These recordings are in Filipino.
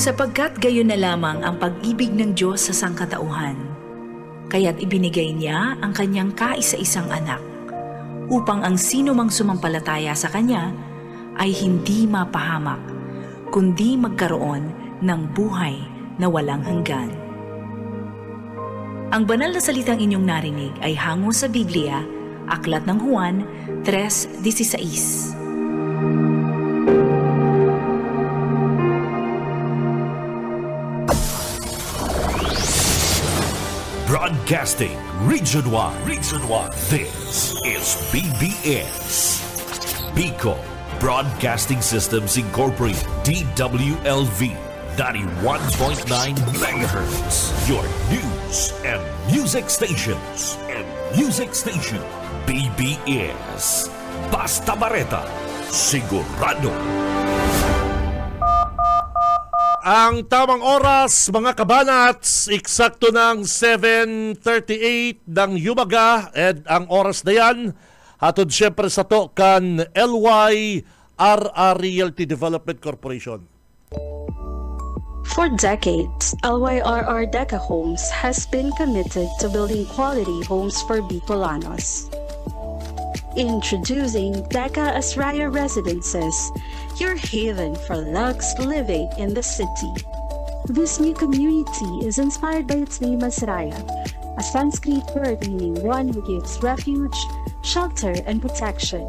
Sapagkat gayon na lamang ang pag-ibig ng Diyos sa sangkatauhan, kaya't ibinigay niya ang kanyang kaisa-isang anak, upang ang sino mang sumampalataya sa kanya ay hindi mapahamak, kundi magkaroon ng buhay na walang hanggan. Ang banal na salitang inyong narinig ay hango sa Biblia, Aklat ng Juan 3:16. Broadcasting Region 1. This is BBS. Bicol Broadcasting Systems Incorporated. DWLV 91.9 MHz. Your news and music stations. BBS. Basta Bareta. Sigurado. Ang tamang oras, mga kabanats, eksakto ng 7:38 ng yumaga, and ang oras na yan, hatod siyempre sa to kan LYRR Realty Development Corporation. For decades, LYRR Deca Homes has been committed to building quality homes for Bicolanos. Introducing Deca Asraya Residences, your haven for luxe living in the city. This new community is inspired by its name Asraya, a Sanskrit word meaning one who gives refuge, shelter, and protection.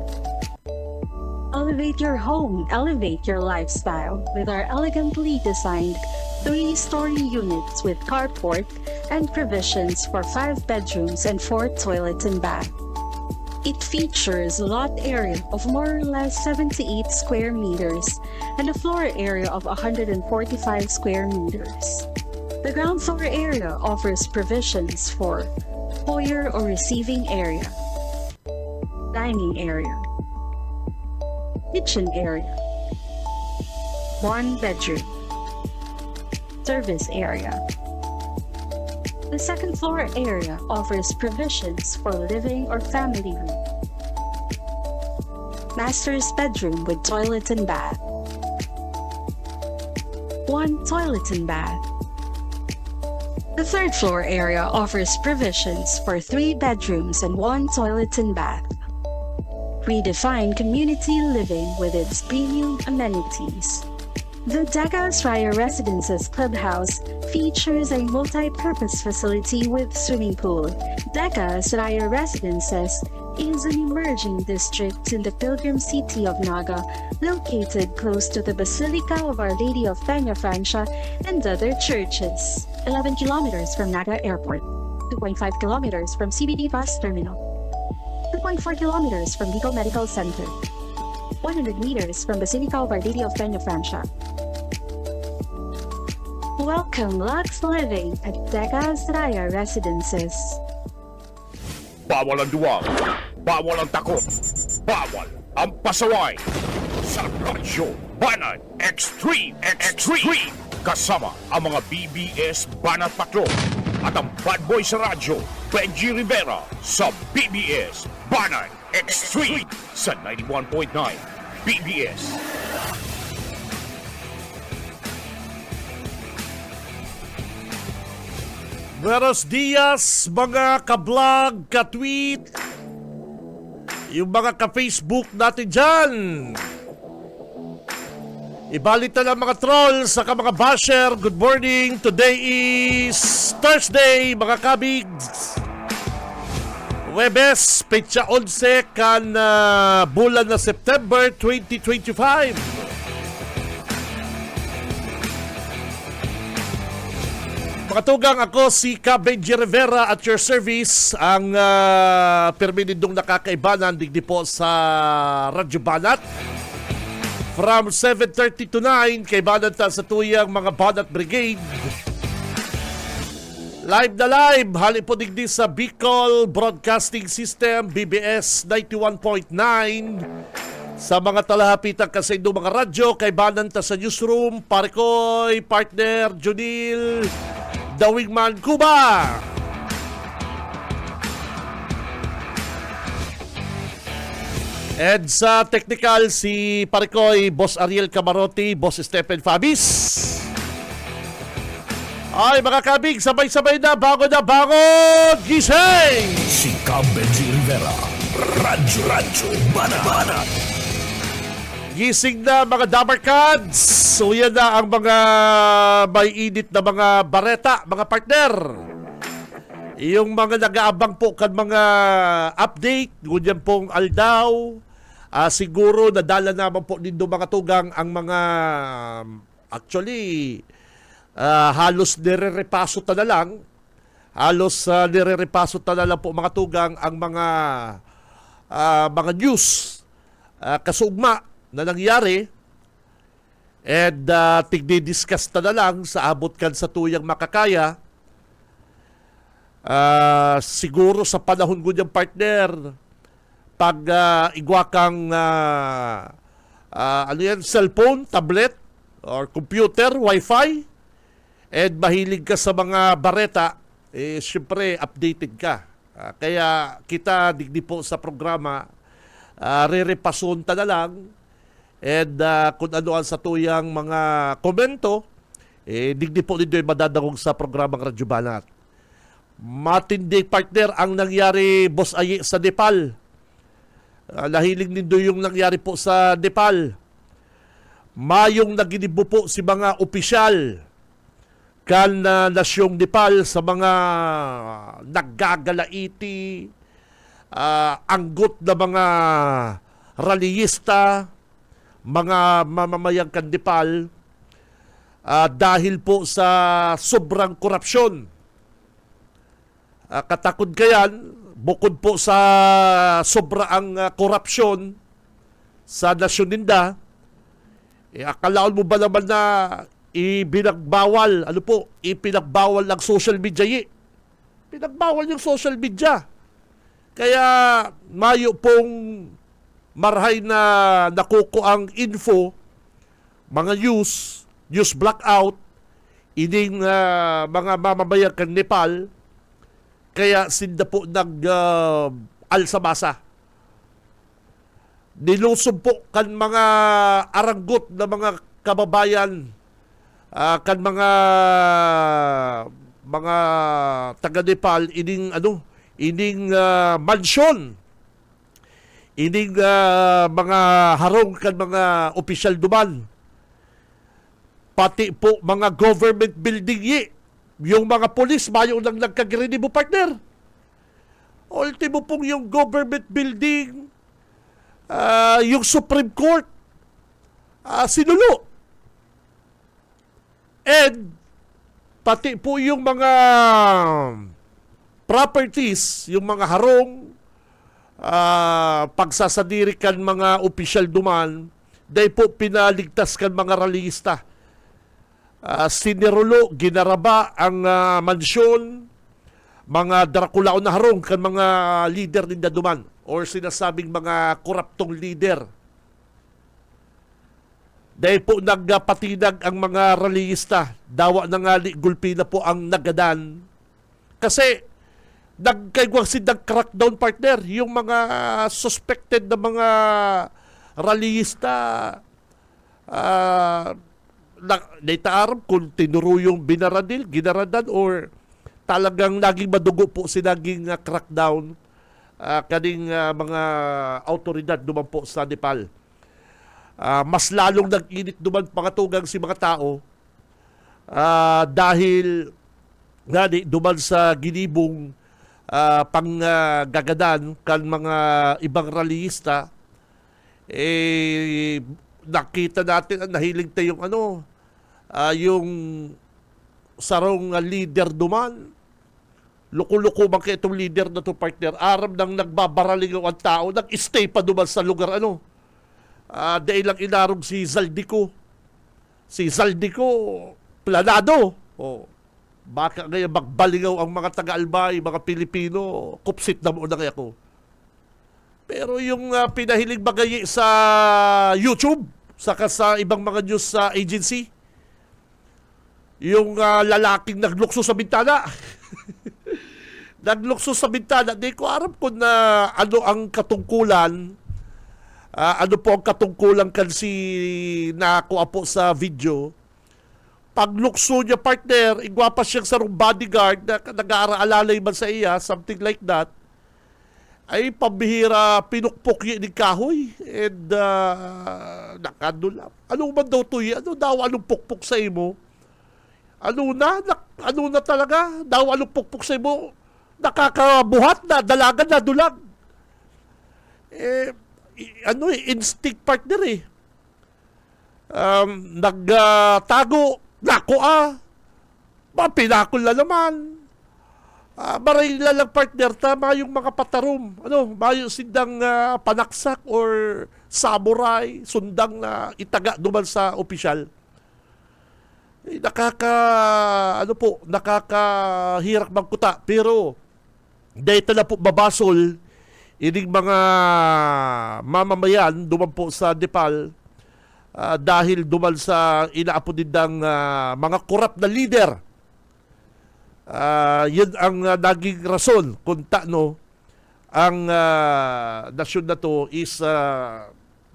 Elevate your home, elevate your lifestyle with our elegantly designed 3-story units with carport and provisions for 5 bedrooms and 4 toilets and bath. It features a lot area of more or less 78 square meters and a floor area of 145 square meters. The ground floor area offers provisions for foyer or receiving area, dining area, kitchen area, 1 bedroom, service area. The second floor area offers provisions for living or family room, master's bedroom with toilet and bath, 1 toilet and bath. The third floor area offers provisions for 3 bedrooms and 1 toilet and bath. Redefine community living with its premium amenities. The Deca Asraya Residences Clubhouse features a multi-purpose facility with swimming pool. Deca Asraya Residences is an emerging district in the pilgrim city of Naga, located close to the Basilica of Our Lady of Peña Francia and other churches. 11 kilometers from Naga Airport, 2.5 kilometers from CBD Bus Terminal, 2.4 kilometers from Bicol Medical Center, 100 meters from Basilica of Our Lady of Peña Francia. Welcome Lux Living at Deca Asraya Residences. Bawal ang duwag, bawal ang takot, bawal ang pasaway. Sa Radyo Banat Extreme, kasama ang mga BBS Banat Patrol at ang bad boy sa radyo, Benji Rivera sa BBS Banat Extreme sa 91.9 BBS. Buenos dias, mga ka-vlog, ka-tweet, yung mga ka-Facebook natin dyan. Ibalita ng mga trolls sa mga basher. Good morning. Today is Thursday, mga kabigs. Webes, petsa 11 kan bulan na September 2025. Makatugang ako si Benji Rivera at your service, ang perminidong nakakaibanan digdi po sa Radyo Banat. From 7:30 to 9, kaibanan ta sa tuyang mga Banat Brigade. Live na live, hali po digdi sa Bicol Broadcasting System, BBS 91.9. Sa mga talahapitang kasaydo mga radyo, kaibanan ta sa newsroom, Parikoy, partner, Junil, The Wingman Cuba. And sa technical, si Parikoy, Boss Ariel Camarote, Boss Stephen Fabis. Ay, mga kabig, sabay-sabay na, bangon, gising! Si Cam Benji Rivera, Radyo Banat. Gising na mga Dabarkads! So yan na ang mga may init na mga bareta, mga partner. Yung mga nag-aabang po kan mga update, ngunyan pong aldaw, siguro nadala naman po nindo mga tugang ang mga actually halos nire-repaso ta na lang. Halos nire-repaso ta na lang po mga tugang ang mga news kasugma na nangyari. And tigdi-discuss na lang sa abot kan sa tuyang makakaya. Siguro sa panahon ko niyang partner, pag igwa kang cellphone, tablet, or computer, wifi, and mahilig ka sa mga bareta, syempre updated ka. Kaya kita digdi po sa programa, re-repason ta na lang, and kung ano ang sa tuyang mga komento, digdi po nito yung madadagong sa programang Radyo Banat. Matindi partner ang nangyari, Boss Ayi, sa Nepal. Nahiling nindo yung nangyari po sa Nepal. Mayong naginibo po si mga opisyal kan nasyong Nepal sa mga naggagalaiti, anggot na mga rallyista, mga mamamayang kan Nepal, dahil po sa sobrang korupsyon. Katakod kayan, bukod po sa sobrang korupsyon sa nasyon ninda, akalaon mo ba naman na ipinagbawal ang social media Pinagbawal yung social media. Kaya mayo pong marhay na nakuko ang info, mga news blackout, ining mga mamamayan kan Nepal. Kaya sinda po alsamasa. Nilusob po kan mga aranggot na mga kababayan, kan mga taga Nepal, ining mansyon, ining mga harong kan mga opisyal duman, pati po mga government building yung mga polis, mayong lang nagkagrini mo, partner. Ultimo pong yung government building, yung Supreme Court, sinulo. And pati po yung mga properties, yung mga harong, pagsasadirikan mga opisyal duman, dahil po pinaligtas kan mga rallyista. Sinirulo, ginaraba ang mansyon, mga Draculaon na harong kan mga leader ninda duman or sinasabing mga koruptong leader. Dahil po nagpatinag ang mga rallyista, dawa na nga gulpi na po ang nagadan. Kasi nag-crackdown partner, yung mga suspected na mga rallyista, naitaaram kung tinuro yung ginaradan or talagang naging madugo po naging crackdown kaning mga autoridad duman po sa Nepal. Mas lalong nag-init duman pangatugang si mga tao dahil duman sa ginibong panggagadan kan mga ibang rallyista, nakita natin nahiling tayong yung sarong leader duman. Luko-luko man kayo itong leader na to, partner. Aram nang nagbabaraling ang tao, nag-stay pa duman sa lugar dahil lang inarong si Zaldico. Si Zaldico, planado. Baka ngayon magbalingaw ang mga taga-Albay, mga Pilipino, kupsit na muna kaya ko. Pero yung pinahiling bagay sa YouTube, saka sa ibang mga news agency, yung lalaking naglukso sa bintana. Naglukso sa bintana. Di ko alam kung ano ang katungkulan. Ano po ang katungkulan kasi nakuha po sa video. paglukso niya partner, igwapa siyang sarong bodyguard na nag-aaralalay man sa iya, something like that, ay pambihira pinukpok niya ni kahoy and nakadula. Ano man daw to ano daw anong pukpok sa imo? Ano na talaga? Daw anong pukpok sa imo? Nakakabuhat na, dalagan na, dulag. Instinct partner eh. Nagtago, nako mapinakol na naman. Maray lang partner, tama yung mga patarom. Mayo sindang panaksak or samurai, sundang na itaga duman sa opisyal. Nakakahirak magkuta. Pero, dahil na po babasol, ining mga mamamayan duman po sa Nepal, dahil duman sa inaapo nindang mga korap na leader. Yun ang naging rason kung ang nasyon na to is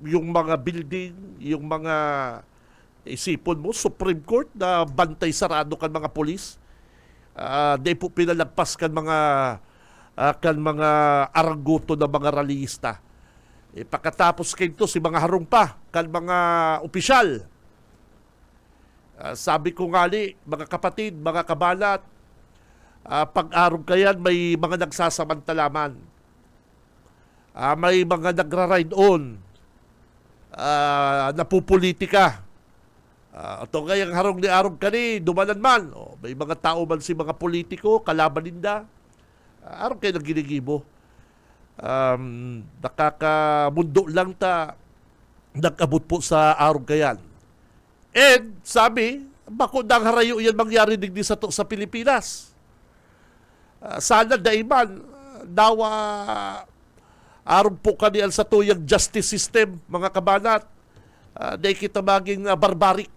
yung mga building, yung mga isipon mo, Supreme Court na bantay sarado kan mga polis. Di po pinalagpas kan mga arangguto na mga rallyista. Pagkatapos kayo si mga harong pa kan mga opisyal. Sabi ko nga mga kapatid, mga kabalat, pag-arong kayan may mga nagsasamantalaman. May mga nagra-ride on. Napupolitika. Ito ngayang harong ni arong kani, dumanan man. May mga tao man si mga politiko, kalaban ninda. Arong kayo naginigibo. Nakakamundo lang nag-abot po sa arong kayan. And sabi, bako nang harayo yan mangyari digdi sa Pilipinas. Sana daiman dawa arong po kaniyal sa tuyang justice system, mga kabanat. Dahil kita maging barbaric.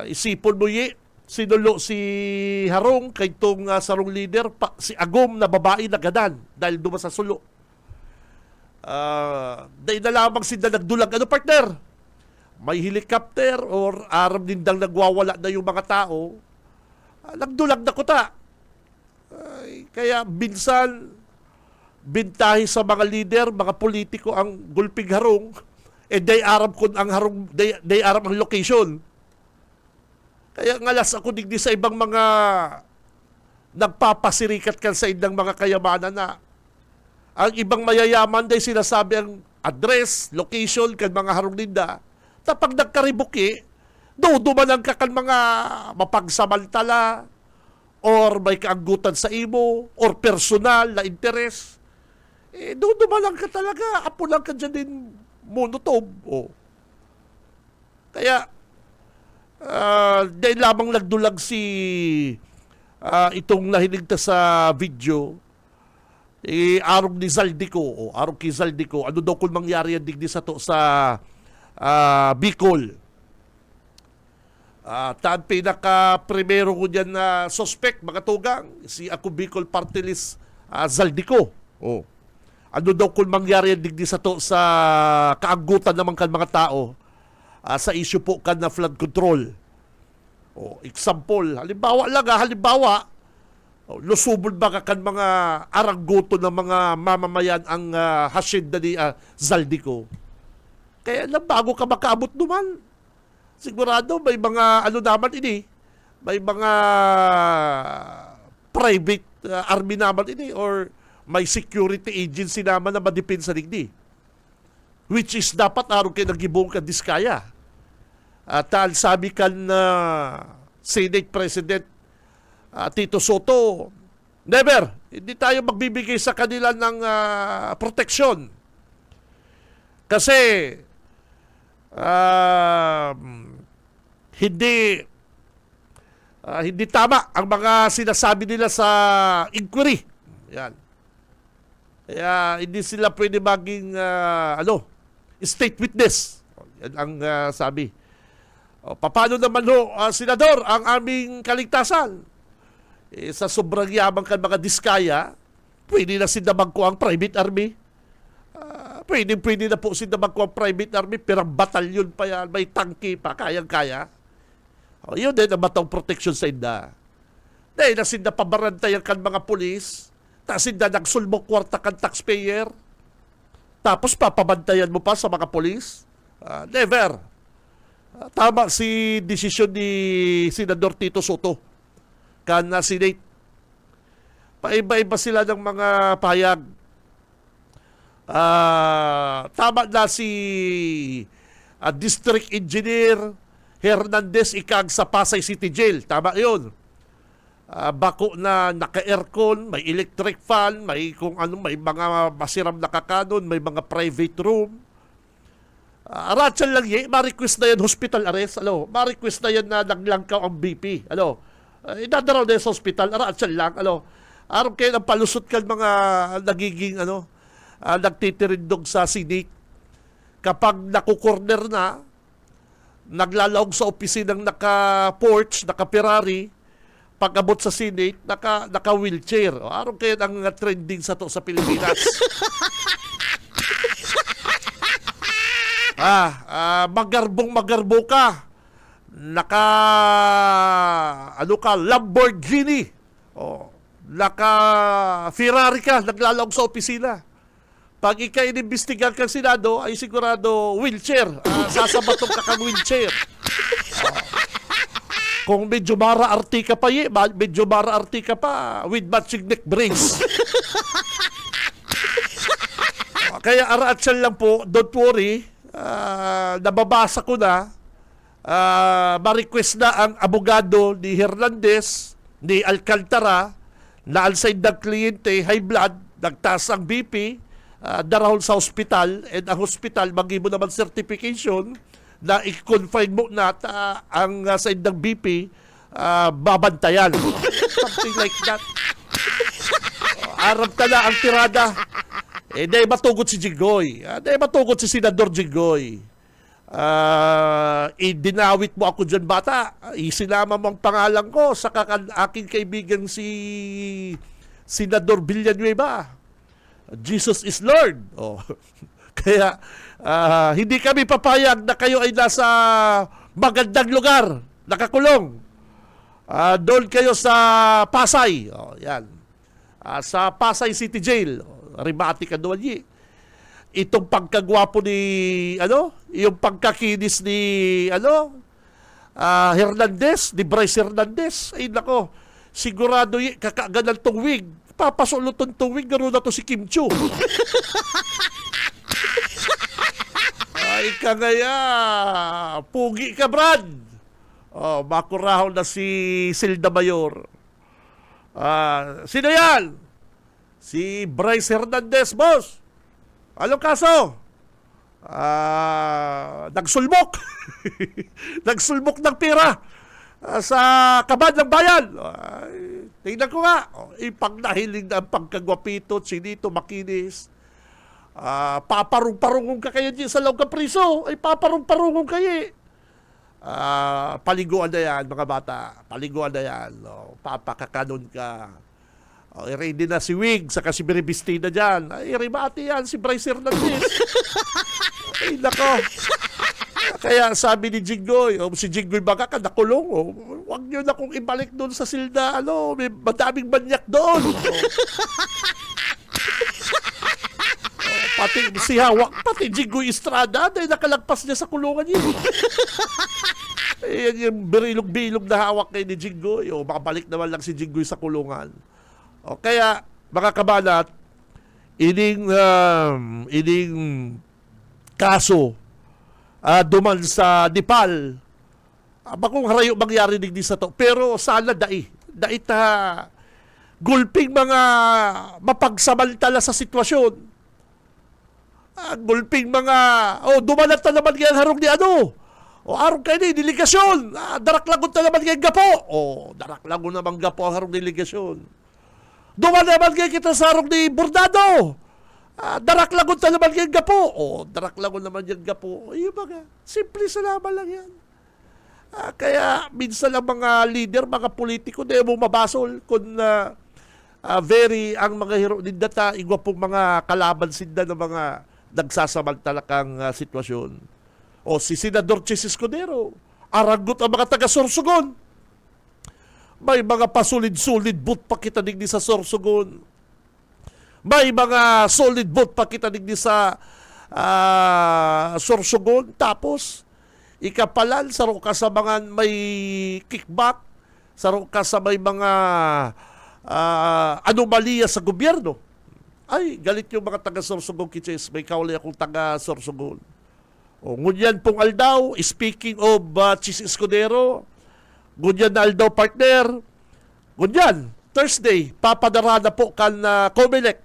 Isipon mo sinulo si Harong kay itong sarong leader, si Agom na babae na ganan dahil duma sa sulo. Dahil na lamang sila nagdulag. Partner? May helicopter or aram nindang nagwawala na yung mga tao. Nagdulag na kuta. Kaya minsan bintahi sa mga leader, mga politiko ang gulping harong, day aram kun ang harong, day aram ang location. Kaya ngalas ako digdi sa ibang mga nagpapasirikat kan sa indang mga kayamanan na ang ibang mayayaman day sinasabi ang address, location kan mga harong ninda. Tapag nagkaribuki, dumanan ka kan mga mapagsamantala or may kaanggutan sa imo or personal na interes. Dumalan ka talaga. Apo lang ka dyan din monotob. Kaya, dahil lamang nagdulag itong nahiligta sa video, arong ni Zaldico, arong kay Zaldico, ano daw kung mangyari yan digdi sa Bicol. Taan pinaka-primero ko dyan na suspect, mga tugang, si Ako Bicol Party List Zaldico. Ano daw kung mangyari yan digdi sa kaanggutan naman kan mga tao sa issue po kan na flood control. Example, halimbawa, lusubol ba ka kan mga arangguto ng mga mamamayan ang hasid na ni Zaldico. Kaya bago ka makaabot naman, sigurado may mga naman may mga private army naman or may security agency naman na madipinsa digdi. Which is dapat araw kayo nagibong ka diskaya. Tal sabi kan Senate President Tito Soto, never, hindi tayo magbibigay sa kanila ng proteksyon. Kasi hindi tama ang mga sinasabi nila sa inquiry. Yan. Kaya hindi sila pwede maging state witness. Yan ang sabi. Paano naman Senador, ang aming kaligtasan? Sa sobrang yabang kan mga diskaya, pwede na sinamag ko ang private army. Pwede na po sinamag ko ang private army, pero batalyon pa yan, may tangke pa, kayang-kaya. Yun din ang matang protection sa inda. Dahil nasinda pabarantayan kan mga pulis, nasinda nagsulmok kwarta kan taxpayer, tapos papabantayan mo pa sa mga pulis? Never. Tama si desisyon ni Senador Tito Soto kan Senate. Paiba-iba sila ng mga pahayag. Tama na si District Engineer Hernandez ikag sa Pasay City Jail. Tama yun. Bako na naka-aircon, may electric fan, may kung ano, may mga masiram na kakanon, may mga private room. Aratsan lang ma-request na yan hospital arrest. Ma-request na yan na naglangkaw ang BP. Idadaraw na yan sa hospital. Aratsan lang. Araw kayo ng palusot ka mga nagiging nagtitirindog sa Senate. Kapag nakukorner na, naglalawag sa opisinang naka-porch, naka-Ferrari, pag-abot sa Senate, naka-wheelchair. Araw kayo ng trending sa to sa Pilipinas. Magarbo ka. Lamborghini. Naka-Ferrari ka, naglalawag sa opisina. Pag ikay inimbestigan kang Senado, ay sigurado wheelchair. Sasabatong ka kang wheelchair. Kung medyo mara-arti ka pa, with matching neck brace. Kaya araatsan lang po, don't worry, nababasa ko na, ma-request na ang abogado ni Hernandez, ni Alcantara, na alside ng kliyente, high blood, nagtaas ang BP, darahol sa hospital, and ang hospital, mag-ibo naman certification, na i-confine mo na ang side ng BP, babantayan. Something like that. Arab ka na ang tirada. Dahil matugot si Jinggoy. Dahil matugot si Senador Jinggoy. Dinawit mo ako dyan, bata. Isinama mo ang pangalan ko sa aking kaibigan si Senador Villanueva. Jesus is Lord. Kaya hindi kami papayag na kayo ay nasa magandang lugar, nakakulong. Doon kayo sa Pasay. Yan. Sa Pasay City Jail. Rimati ka doon. Itong pagkagwapo ni yung pagkakinis ni Hernandez, ni Bryce Hernandez. Ay nako, sigurado kakaganan tong wig. Papasulutan tong wig, gano'n na to si Kim Chiu. Ay kagaya, pugi ka, Brad. Makurahon na si Silda Mayor. Sino yan? Si Bryce Hernandez, boss. Anong kaso? Nagsulmok. Nagsulmok ng pera sa kabad ng bayan. Tingnan ko nga. Ipagnahiling na ang pagkagwapito, sinito, makinis. Paparong-parungong ka kayo dyan sa loob ng priso. Ay paparong-parungong kayo. Paliguan na yan, mga bata. Paliguan na yan. Papakakanon ka. Ready na si Wig, saka si Biribistina dyan. Ay, rimati yan, si Bryce Hernandez. Ay, nako. Kaya sabi ni Jinggoy, si Jinggoy baka ka nakulong. Huwag nyo na kong ibalik doon sa silda. May madaming banyak doon. Pati si Hawak, pati Jinggoy Estrada, dahil nakalagpas niya sa kulungan niya. Ayan yung bilog-bilog na hawak kay ni Jinggoy. Makabalik naman lang si Jinggoy sa kulungan. Kaya, mga kabalat, ining kaso duman sa Nepal, bakong harayo mangyari digdi sa to. Pero sana dait gulping mga mapagsamantala sa sitwasyon. Gulping mga, dumalat na naman yan harong ni arong kayo ni delegasyon. Daraklagon na naman kayo gapo. Daraklagon naman gapo ang harong delegasyon. Duman naman kayo kita sa harong ni Bordado. Daraklagon na naman kayo gapo. Daraklagon naman yan gapo. Yung mga, simple salamat lang yan. Kaya minsan lang mga leader, mga politiko, na mo mabasol kung very ang mga hero din data, igwa pong mga kalaban sinda ng mga nagsasamantalakang sitwasyon. Si Senador Chis Escudero, Aragot ang mga taga-Sorsogon. May mga pasulid-sulid boot pa kita digdi sa Sorsogon. May mga solid boot pa kita digdi sa Sorsogon. Tapos, ikapalan, saro ka sa mga may kickback, saro ka sa may mga anomalya sa gobyerno. Ay, galit yung mga taga-Sorsogon, Kiches. May kauli akong taga-Sorsogon. O, ngunyan pong aldaw, speaking of Chis Escudero, ngunyan na aldaw partner, ngunyan, Thursday, papadara na po kan Comelec,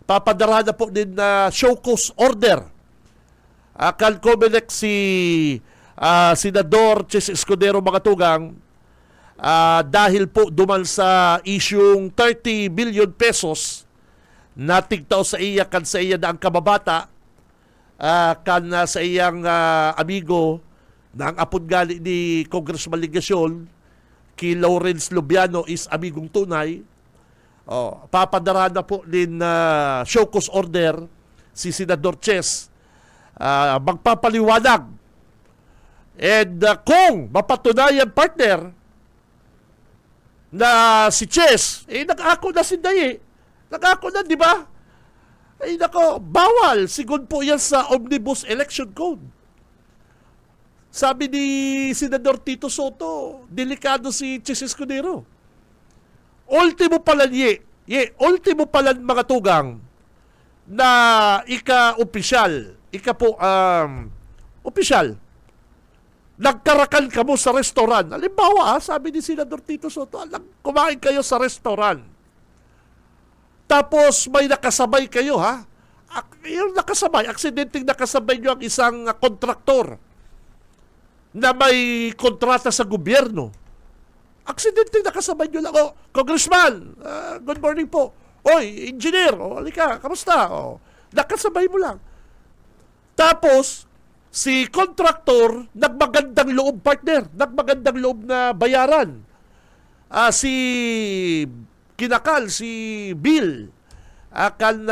papadara na po din na show cause order. Kan Comelec si Senador Chis Escudero mga tugang, dahil po duman sa isyung 30 billion pesos na tigtaw sa iya kan sa iya na ang kababata, kan sa iyang amigo na ang apod gali ni Congressman Ligasyon kay Lawrence Lubiano is amigong tunay. Papadara na po din show cause order si Senador Chess, magpapaliwanag. And kung mapatunayan partner na si Chess, nag-ako na si Daye. Nag-ako na, di ba? Ay nako, bawal. Sigun po yan sa Omnibus Election Code. Sabi ni Senador Tito Soto, delikado si Chis Escudero. Ultimo pala ultimo pala mga tugang na ika-opisyal, opisyal, nagkarakan ka mo sa restaurant. Halimbawa, sabi ni Senador Tito Soto, kumain kayo sa restaurant. Tapos may nakasabay kayo ha. Yung nakasabay, aksidenteng nakasabay nyo ang isang kontraktor na may kontrata sa gobyerno. Aksidenteng nakasabay nyo lang. Congressman, good morning po. Oy, engineer, halika, kamusta? Nakasabay mo lang. Tapos, si kontraktor, nagmagandang loob partner, nagmagandang loob na bayaran. Si Kinakal, si Bill, kan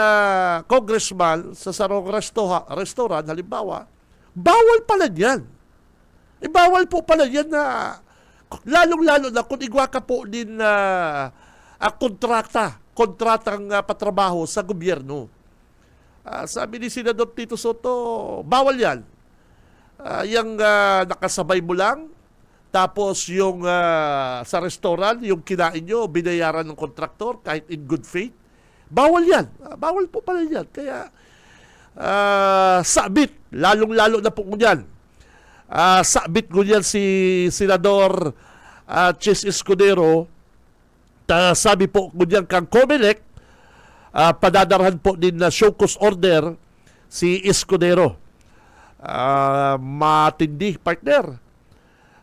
congressman sa sarong restaurant, halimbawa, bawal pala yan. Bawal po pala yan na, lalong-lalo na kung igwa ka po din kontratang patrabaho sa gobyerno. Sabi ni Senador Tito Soto, bawal yan. Yung nakasabay mo lang, tapos yung sa restaurant, yung kinain nyo, binayaran ng kontraktor kahit in good faith, bawal yan. Bawal po pala yan. Kaya, sabit, lalong-lalo na po yan. Sabit ko yan si Senador Chis Escudero. Sabi po ko yan kang Comelec, padadarahan po din na show cause order si Escudero. Matindi, partner.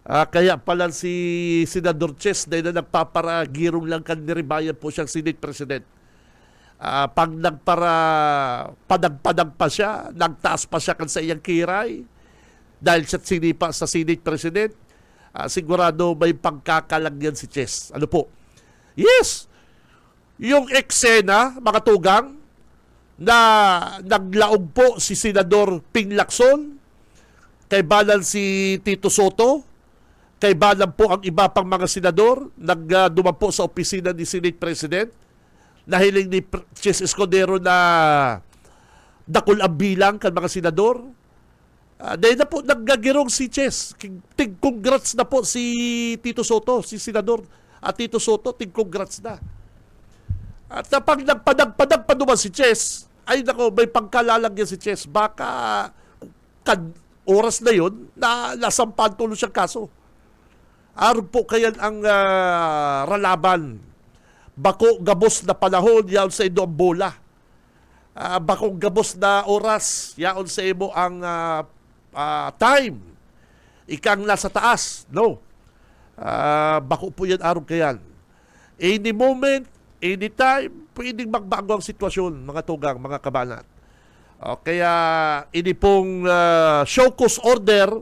Kaya pala si Senador Chess dahil na nagpaparagirong lang kaniribayan po siyang Senate President. Pag padag-padag pa siya, nagtaas pa siya kan sa iyang kiray dahil siya sinipa sa Senate President, sigurado may pagkakalagyan si Chess. Ano po? Yes! Yung eksena, mga tugang, na naglaog po si Senador Ping Lacson, kay balan si Tito Soto, kay balan po ang iba pang mga senador, nagduman po sa opisina ni Senate President, nahiling ni Chis Escudero na dakul ang bilang kan mga senador. Dahil na po naggagirong si Chess. Tig-congrats na po si Tito Soto, si Senador Tito Soto, tig-congrats na. At pag nagpadag-padag pa naman si Chess, ay nako, may pagkalalagyan si Chess. Baka oras na yun, na nasampan tuloy siyang kaso. Araw po kayan ang ralaban. Bako gabos na panahon, yaon sa ino ang bola. Bako gabos na oras, yaon sa imo ang time. Ikang nasa taas. No. Bako po yan araw kayan. Any moment, anytime, pwedeng magbago ang sitwasyon, mga tugang, mga kabanat. Kaya, ini pong show cause order,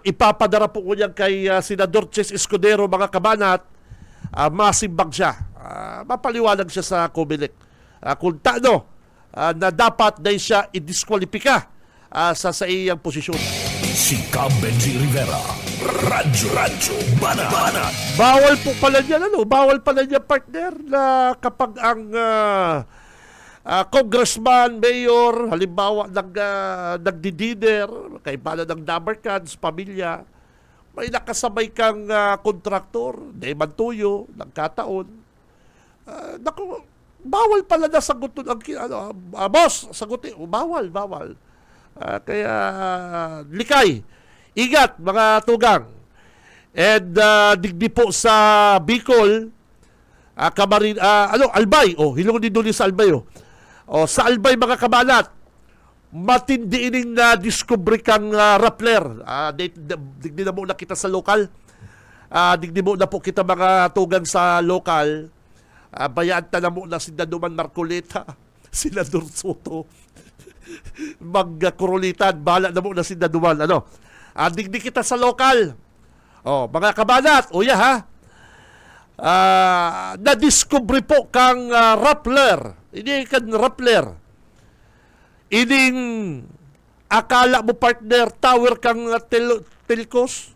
ipapadara po ko yan kay Senador Chess Escudero, mga kabanat, masimbang siya. Mapaliwanag siya sa Comelec. Kung na dapat na siya i-disqualifika sa iyang posisyon. Si Cam Benji Rivera. Radyo Banat. Bawal po pala niya, bawal pala niya, partner, na kapag ang congressman, mayor, halimbawa nagdi-dinner, kaibalan ng number cards, pamilya, may nakasabay kang kontraktor, Deman Tuyo, nagkataon. Naku, bawal pala na sagutin ang boss, sagutin, bawal. Kaya likay, ingat mga tugang. And digdi po sa Bicol, Albay, hilong din doon sa Albay, sa Albay mga kabalat, matindi ining na discovery kang Rappler. Digdi na muna kita sa lokal. Digdi mo na po kita mga tugang sa lokal. Bayaan ta na muna si Danuman Marcoleta, sila Dursoto, magkurulitan, bahala na muna si Danuman. Digdi kita sa lokal. Mga kabalat, na-discovery po kang Rappler. Ini kan Rappler. Ining akala mo, partner, tower kang telcos.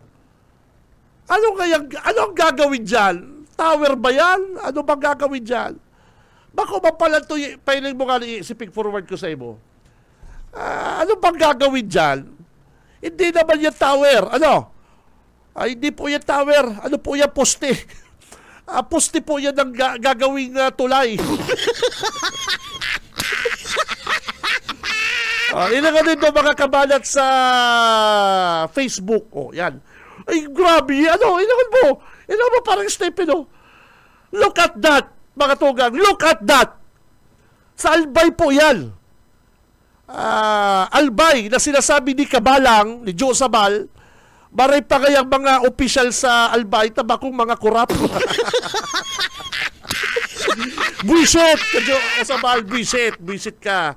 Ano ang gagawin dyan? Tower ba yan? Ano bang gagawin dyan? Bako ba pala ito, pailing mo nga isipin forward ko sa imo. Ano bang gagawin dyan? Hindi naman yan tower. Hindi po yan tower. Ano po yan, poste? Poste po yan ang gagawing tulay. Ilan din ito mga kabalat sa Facebook. Yan. Ay, grabe. Ilan mo parang Stephen, Look at that, mga tugang. Look at that. Sa Albay po yan. Albay na sinasabi ni Kabalang, ni Joe Sabal, maray pa kayang mga opisyal sa Albay, tabakong mga kurap. Buisit! Joe Sabal, buisit ka.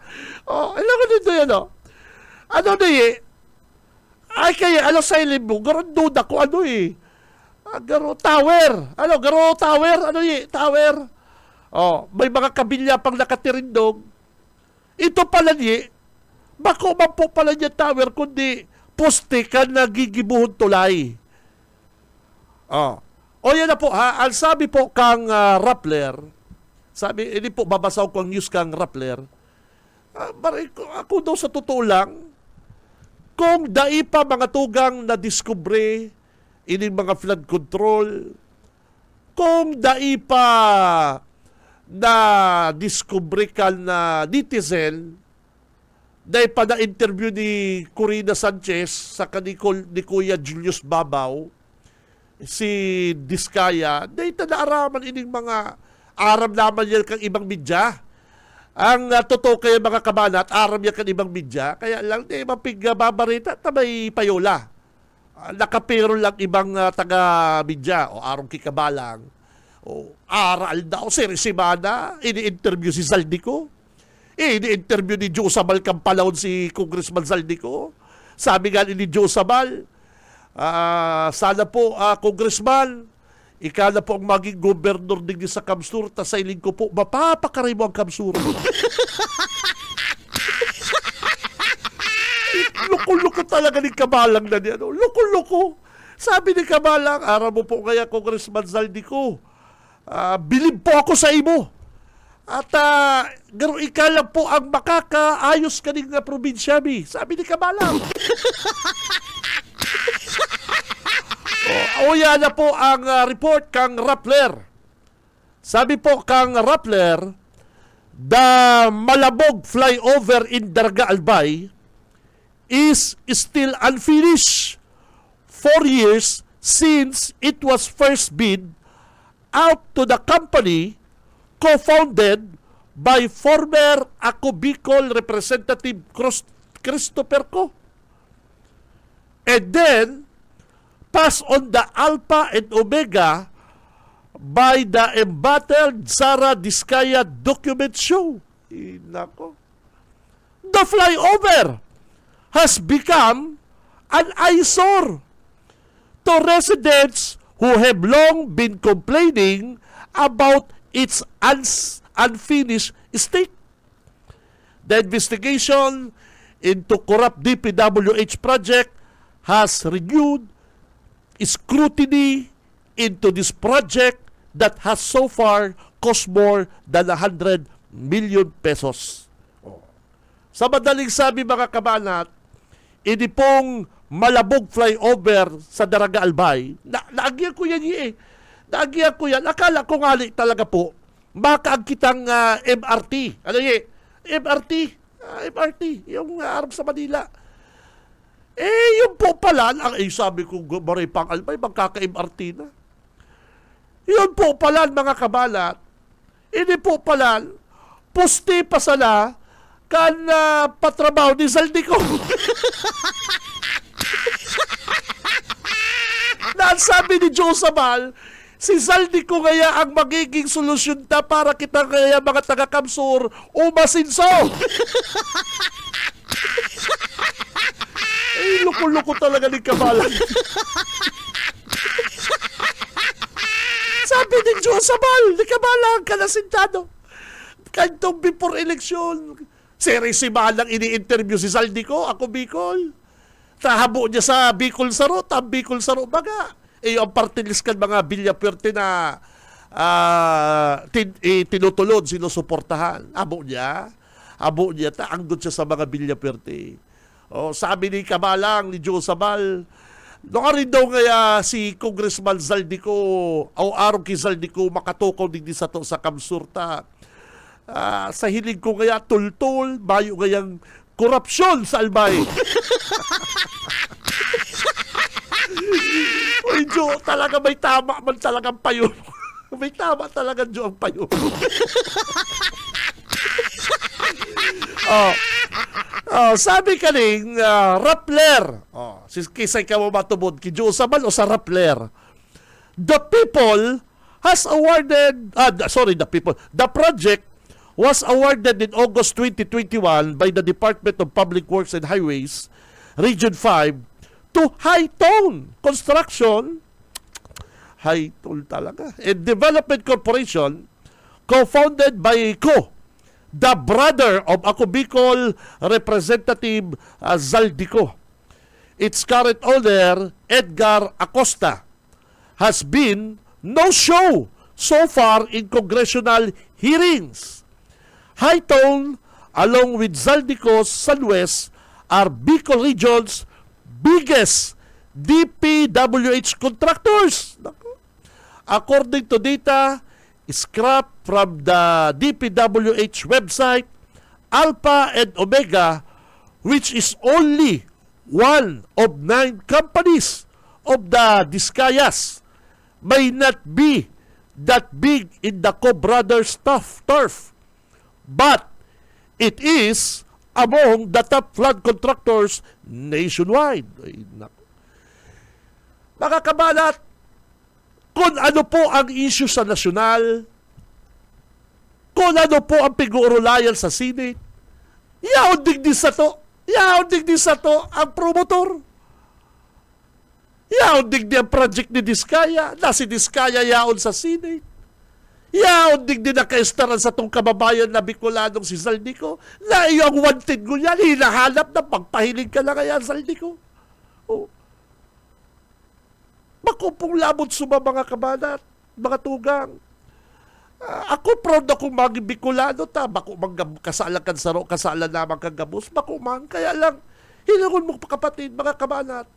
Ilan dito yan, ay kaya, sa ilim mo, garon duda ko, garo tower. Garo tower? Tower? May mga kabilya pang nakatirindog. Ito pala bako man po pala niya tower, kundi poste ka nagigibuhon tulay. Yan na po, Ang sabi po kang Rappler, sabi, hindi po babasaw ko ang news kang Rappler. Ako daw sa totoo lang, kung dai pa mga tugang na discovery ining mga flood control, kung dai pa na discovery ka na netizen, dahil pa na-interview ni Corina Sanchez sa ni Kuya Julius Babaw, si Diskaya, dahil na-araman ining mga aram naman yan kang ibang media. Ang totoo kaya mga kabanat, aram yan kang ibang media, kaya lang mapigbabarita na may payola. Nakapero lang ibang taga-media o arong kikabalang o aral daw si Rizimana, ini-interview si Zaldico, ini-interview ni Joe Sabal Kampalaon si Congressman Zaldico. Sabi nga ni Joe Sabal, sana po Congressman, ika na po ang maging gobernador din sa Kamsur, tasailing ko po mapapakaray mo ang Kamsur. Luko-luko talaga ni Kabalang na niya. Luko-luko. Sabi ni Kabalang, araw mo po kaya Congressman Zaldico, bilib po ako sa imo. At garo ikaw lang po ang makakaayos kaning probinsya mi. Sabi ni Kabalang. Yan na po ang report kang Rappler. Sabi po kang Rappler, the Malabog flyover in Darga Albay is still unfinished 4 years since it was first bid out to the company co-founded by former Ako Bicol Representative Christopher Co. And then, passed on the Alpha and Omega by the embattled Sara Diskaya document show. Nako. The flyover has become an eyesore to residents who have long been complaining about its unfinished state. The investigation into corrupt DPWH project has renewed scrutiny into this project that has so far cost more than 100 million pesos. Sa madaling sabi mga kabanat, ini pong Malabog flyover sa Daraga Albay, naagyan ko yan Naagyan ko yan. Akala ko ngali talaga po, makaag kitang MRT. Ano yun? MRT. MRT. Yung harap sa Manila. Yung po pala, sabi ko, Maripang Albay, magkaka-MRT na. Yun po pala, mga kabalat, hindi po pala, pusti pa sana, kan patrabaho ni Zaldico. Sabi ni Joe Sabal, si Zaldico kaya ang magiging solusyon ta para kita kaya mga taga-Kamsur umasinso. Loko-loko talaga ni Kabalan. Sabi ni Joe Sabal, ni Kabalan ka na sintado. Kantong before election, serisimahan lang ini-interview si Zaldico, ako Bicol. Tahabo niya sa Bicol Saro, Bicol Saro baga. Ang party list kan mga Villapuerte na tinutulod, sinusuportahan. Abo niya, taanggot siya sa mga Villapuerte. Sabi ni Kabalang, ni Joe Sabal, noong rin daw nga si Congressman Zaldico, araw ki Zaldico, makatukaw din sa to sa Kamsurta. Sa hilig ko kaya tultul, bayo kayang korupsyon sa Albay. Uy, Joe, talaga may tama man talagang payo. May tama talaga, Joe, ang payo. Sabi ka rin, Rappler. Kisay ka mo matubod, ki Joe Sabal o sa Rappler. The people has awarded, the project was awarded in August 2021 by the Department of Public Works and Highways, Region 5, to Hightone Construction, Hightone talaga, and Development Corporation, co-founded by the brother of Ako Bicol Representative Zaldico. Its current owner, Edgar Acosta, has been no-show so far in congressional hearings. Hightone, along with Zaldico's Sunwest, are Bicol Region's biggest DPWH contractors. According to data scrapped from the DPWH website, Alpha and Omega, which is only one of 9 companies of the Discayas, may not be that big in the Co-Brothers turf, but it is among the top flood contractors nationwide. Mga kabalat, kung ano po ang issue sa nasyonal, kung ano po ang pag-uurulayan sa Senate, yaon digdi sa to ang promotor. Yaon digdi ang project ni Diskaya, na si Diskaya yaon sa Senate. Yaon digdi na kaistaran sa tong kababayan na Bicolanong si Zaldico, na iyong wanted ko yan, hinahanap na pagpahilig ka na kaya Zaldico. Makupong labot suma mga kabanat, mga tugang. Ako proud akong maging Bicolano ta, bako kasalan kan saro, kasalan naman kang gabos, bako man, kaya lang, hilangon mo kapatid, mga kabanat,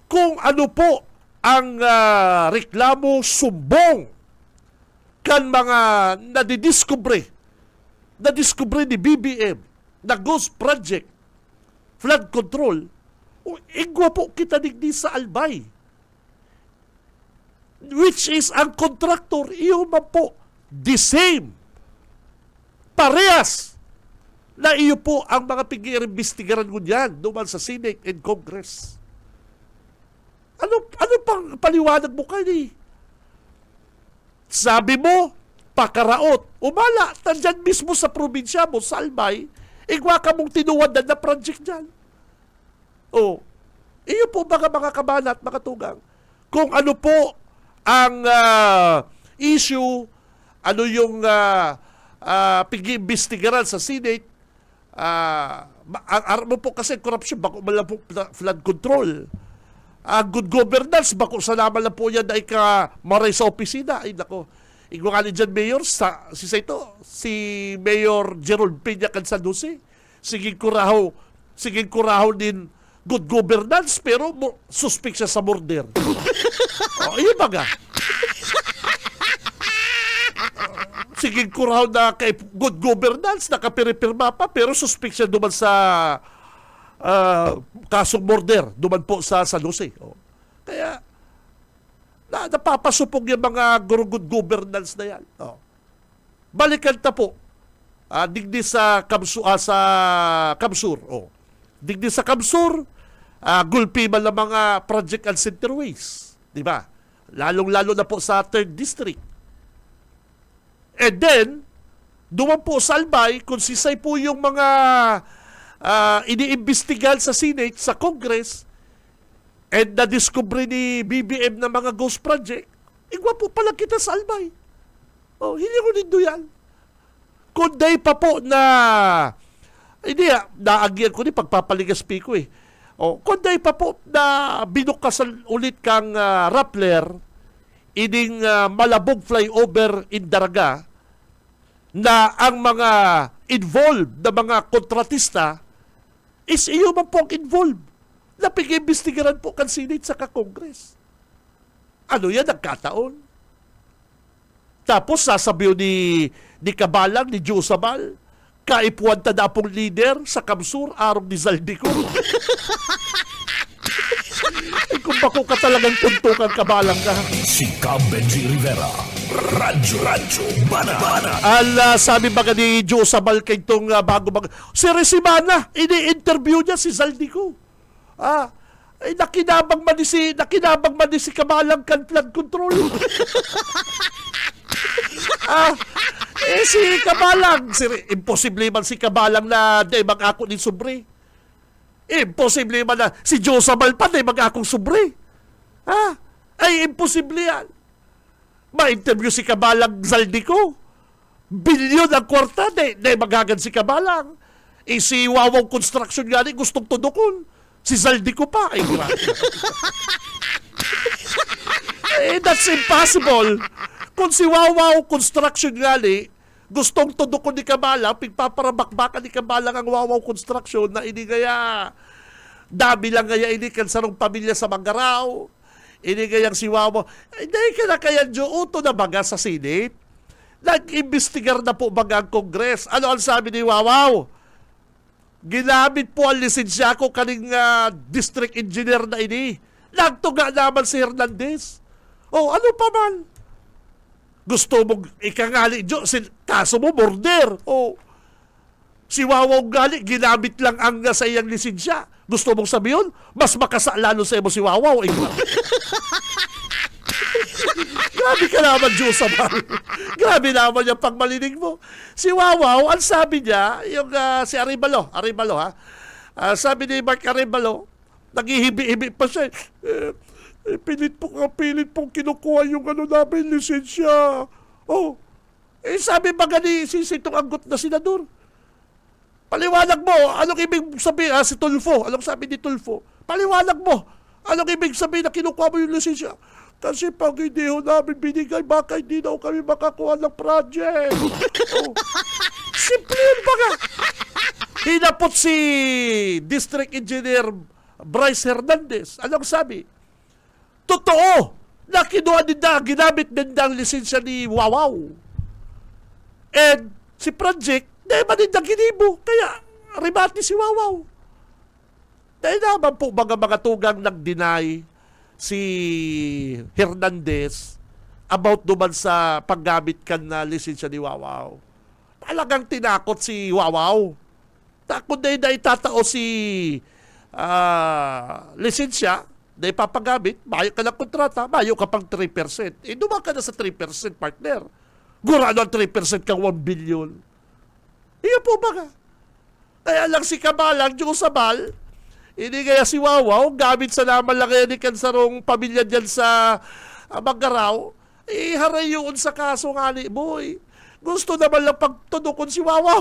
kung ano po ang reklamo sumbong kan mga nadidiskubre ni BBM na Ghost Project, flood control, igwa po kita digdi sa Albay. Which is ang contractor, iyo man po, the same. Parehas na iyo po ang mga pag-iimbestigaran ko niyan duman sa Senate and Congress. Ano pang paliwanag mo kayo? Sabi mo, pakaraot. Umala, nandyan mismo sa probinsya mo, sa Albay, igwa ka mong tinuwadan na project dyan. Iyo po mga kabanat, mga tugang. Kung ano po ang issue, ano yung pag-iimbestigaran sa Senate, mo po kasi corruption, bako man lang po flood control. Good governance, bako sa naman lang po yan ay maray sa opisina. Ay nako, ikaw nga ni dyan, Mayor, si Mayor Gerald Peña Cansanusi, siging kurahaw din good governance, pero suspect siya sa murder. Iyon baga. Siging kurahaw na kay good governance, nakapiripirma pa, pero suspect siya duman sa kasong murder, duman po sa San Jose. Kaya, napapasupog yung mga good governance na yan. Balikan ta po. Digdi sa Kamsur. Digdi sa Kamsur, gulpi man ng mga project and centerways. Di ba? Lalong-lalo na po sa 3rd District. And then, duman po sa Albay, kung sisay po yung mga iniimbestigal sa Senate, sa Congress, and na-discover ni BBM na mga ghost project, igwa po pala kita sa Albay. Hindi ko nindo yan. Kunday pa po na, hindi naagyan ko ni pagpapaligaspi ko eh. Kunday pa po na binukasan ulit kang Rappler, ining Malabog flyover in Daraga, na ang mga involved na mga kontratista is iyo man po ang involved. Napig-imbestigaran po kan Senate sa ka-Congress. Ano yan, nagkataon? Tapos sasabihin ni Kabalang, ni Josabal, kaipuan ta na pong leader sa Kamsur, arong ni Zaldico. Kung bako ka talagang tuntukan, Kabalang ka. Si Benji Rivera, Radyo Bana. Sabi ba ni Josabal kay itong si Resimana, ini-interview niya si Zaldico. Nakinabang man ni si Kabalang kan flood control. Si Kabalang, imposible man si Kabalang na di mag-ako ni Sobre. Imposible man na si Josabal pa di mag-akong Sobre. Ay imposible yan. Ma-interview si Kabalang Zaldico. Bilyon ang kwarta, di maghagan si Kabalang. Si Wawaw Construction nga gustong tudukon. Si Zaldico pa. Ay, grabe. That's impossible. Kung si Wawaw Construction nga gustong tudukon ni Kabalang, pigpaparabakbakan ni Kabalang ang Wawaw Construction na inigaya. Dami lang kaya inikan sa rong pamilya sa Manggaraw. Inigayang si Wawaw. Hindi ka na kaya uto na baga sa Senate. Nag-imbestigar na po baga ang Congress. Ano ang sabi ni Wawaw? Ginamit po ang lisensya ko kaning district engineer na ini. Nagtuga naman si Hernandez. Ano pa man? Gusto mong ikangali, kaso mo murder. Si Wawaw gali, ginamit lang ang sa iyang lisensya. Gusto mong sabihin, mas makasalalo sa iyo si Wawaw. Grabe ka naman, Josabal. Grabe naman yung pagmalinig mo. Si Wawaw, ang sabi niya, yung si Arevalo sabi ni Mark Arevalo, naghihibi-hibi pa siya. Pilit pong kinukuha yung namin, lisensya. Sabi ba gani si itong anggot na senador? Paliwanag mo, anong ibig sabihin, si Tulfo, anong sabi ni Tulfo? Paliwanag mo, anong ibig sabihin na kinukuha mo yung lisensya? Kasi pag hindi ho namin binigay, baka hindi na kami makakuha ng project. Simple yun ba nga? Hinapot si District Engineer Bryce Hernandez. Anong sabi? Totoo na kinuha nila, ginamit nila ang lisensya ni Wawaw. And si project, dahil man nila ginibo. Kaya, rimati si Wawaw. Dahil naman po mga tugang nag-deny si Hernandez about duman sa paggamit kan na lisensya ni Wawaw. Talagang tinakot si Wawaw. Takot na itatao si lisensya na ipapagamit, mayo ka ng kontrata, mayo ka pang 3%. Duman ka na sa 3%, partner. Gurano ang 3% kang 1 billion. Iyan po ba ka? Kaya lang si Kabalang, Josabal, hindi kaya si Wawaw, gamit sa naman lang kaya ni kansarong pamilya dyan sa Manggaraw, haray yun sa kaso nga ni boy. Gusto naman lang pagtudukon si Wawaw.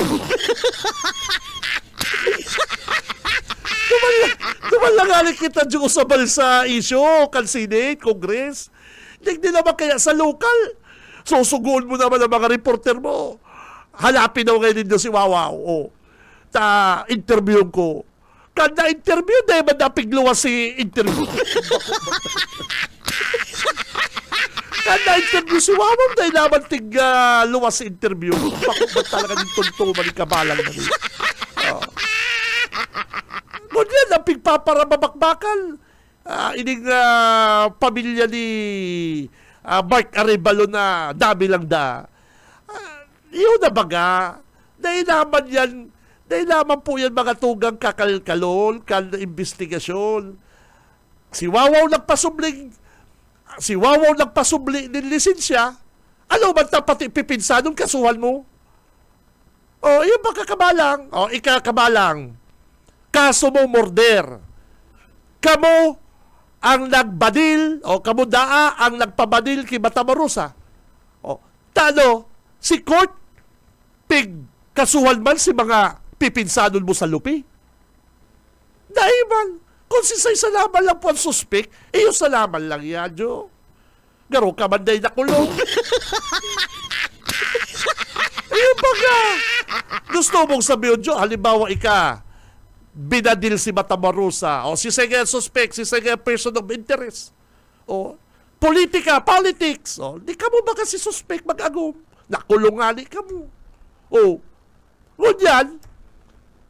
Dumalangalit kita dyan sa balsa issue, Senate, Congress. Hindi naman kaya sa local. Susugoon mo naman ang mga reporter mo. Hanapin daw ngayon din si Wawaw. Interview ko. Kada interview, dahil ba napigluwas si interview? Kada interview si Wawaw, dahil naman luwas si interview. Bakit ba talaga ng tuntuman ni Kabalang na rin? Ngunyan, ang pigpaparababakbakal. Ining pamilya ni Mark Arevalo na dami lang da. Yun na baga. Dahil naman po yan mga tugang kakalkalon, investigasyon. Si Wawaw nagpasubli ng lisensya. Ano ba pati pipinsanong kasuhan mo? Yung baka Kabalang. Ikakabalang. Kaso mo murder. Kamo ang nagbadil kamo daa ang nagpabadil kay Batamarusa. Tano si court pig kasuhan man si mga pipinsanon mo sa lupi. Dahil man kung si say salaman lang po ang suspect, yung salaman lang yan, Jo. Garo ka man day nakulong. Baga. Gusto mong sabihin, Jo, halimbawa binadil si Batamarusa si sige suspect, si sige person of interest politics di ka mo ba kasi suspect mag-agom nakulungali ka mo ngunyan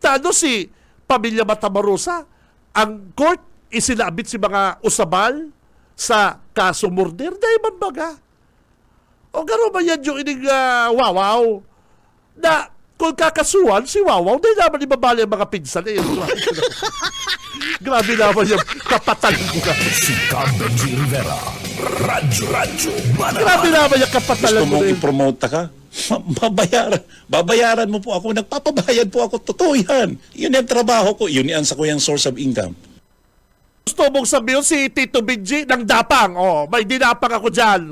tano si pamilya Batamarusa ang court isinabit si mga usabal sa kaso murder dahil man baga gano'n ba yan yung ining Wawaw na kung kakasuhan, si Wawaw, dahil naman ibabali ang mga pinsan. Grabe naman yung kapatan ko na. Si Benji Rivera. Radyo Banat. Grabe naman yung kapatalan Gusto mo mong rin. i-promote ka? Babayaran mo po ako. Nagpapabayad po ako. Totoo yan. Yun yung trabaho ko. Yun yan sa kuyang source of income. Gusto mong sabihin si Tito Benji ng dapang. May dinapang ako dyan.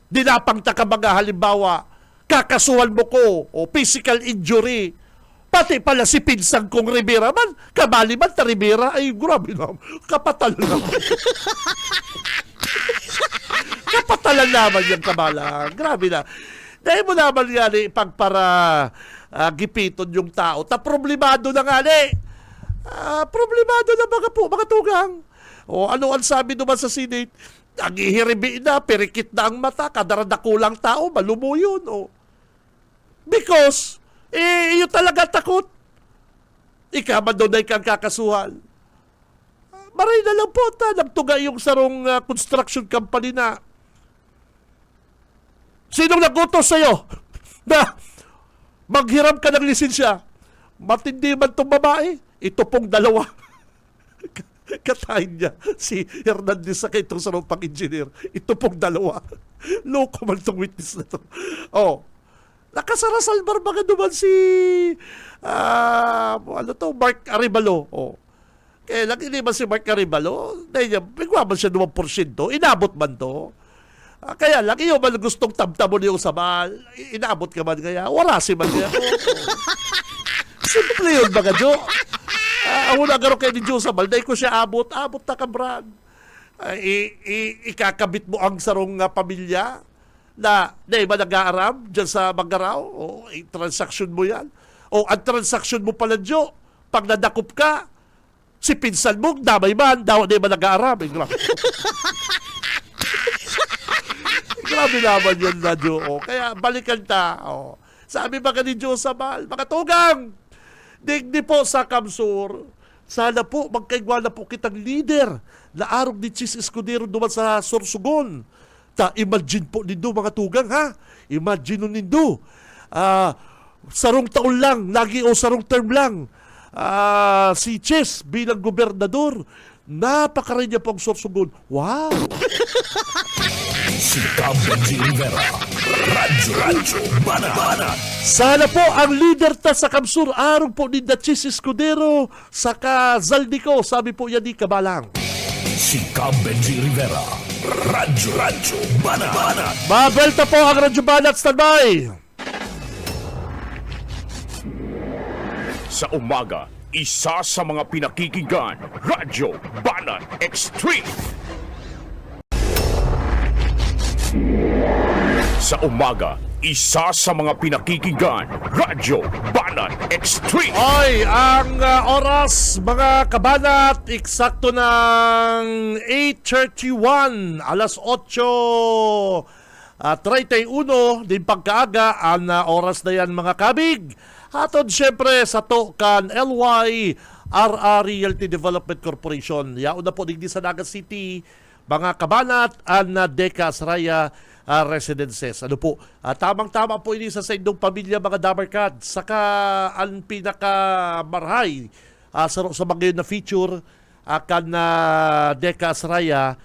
Dinapang takabaga halimbawa. Kakasuhan mo ko physical injury. Pati pala si pinsang kong Rivera man, kabali man ta Rivera, ay grabe naman. Kapatalan naman. Kapatalan naman yung Kabalang. Grabe na. Dahil mo naman yan pagpara gipiton yung tao. Problemado na nga problemado na mga tugang. Ano ang sabi naman sa Senate? Naghihiribi na, perikit na ang mata, kadaradakulang tao, malumo yun. Because, yun talaga takot. Ikaman doon ay kang kakasuhan. Maray na lang po, nagtugay yung sarong construction company na sinong nagutos sa'yo na maghiram ka ng lisensya? Matindi man itong babae, ito pong dalawa. Katahin niya si Hernandez sa itong sarong pang-engineer. Ito pong dalawa. Loko man itong witness na ito. Nakasarasal barbaga naman si Mark Arevalo. Kaya lang iniman si Mark Arevalo, dahil niya, bigwa man siya 2%, inabot man to. Kaya lang, iyo man gustong tamtamon yung sabal, inabot ka man kaya, warasi man kaya. Simple yun mga Jo. Ako na garo kayo ni Jo sabal, dahil ko siya abot na kabran. Ikakabit mo ang sarong pamilya, na ba nag-aaram dyan sa Manggaraw? Transaction mo yan. Ang transaction mo pala, Jo, pag nadakop ka, si pinsan mo, damay man, di ba nag-aaram? Grabe. Grabe naman yan na, Jo. Kaya balikan ta. Sabi ba ka ni Jo Sabal, mga tugang, digdi po sa Kamsur, sana po magkaigwala po kitang leader na araw ni Chis Escudero duman sa Sorsogon. Imagine po nindo mga tugang ha. Imagine nindo. Sarong taon lang, sarong term lang. Si Chess bilang gobernador. Napakaray niya pong Sorsogon. Wow! Si Benji Rivera. Radyo Banat. Sana po ang leader ta sa Kamsur araw po ni Chess Escudero saka Zaldico. Sabi po yan di Kabalang. Si Benji Rivera. Radyo Banat. Mabelta po ang Radyo Banat. Standby! Sa umaga, isa sa mga pinakikinggan, Radyo Banat Extreme. Sa umaga, isa sa mga pinakikinggan, Radyo Banat Extreme. Oy, ang oras mga kabanat, eksakto ng 8:31, alas 8:31, din pagkaaga, ang oras na yan mga kabig. Hatod syempre sa to kan LY RR Realty Development Corporation. Yaon na po digdi sa Naga City, mga kabanat, ang Deca Sraya Residences. Ano po, tamang-tama po ini sa indong pamilya mga Dabarkad. Saka ang pinakamarhay sa mga na feature akan na Deca Sraya,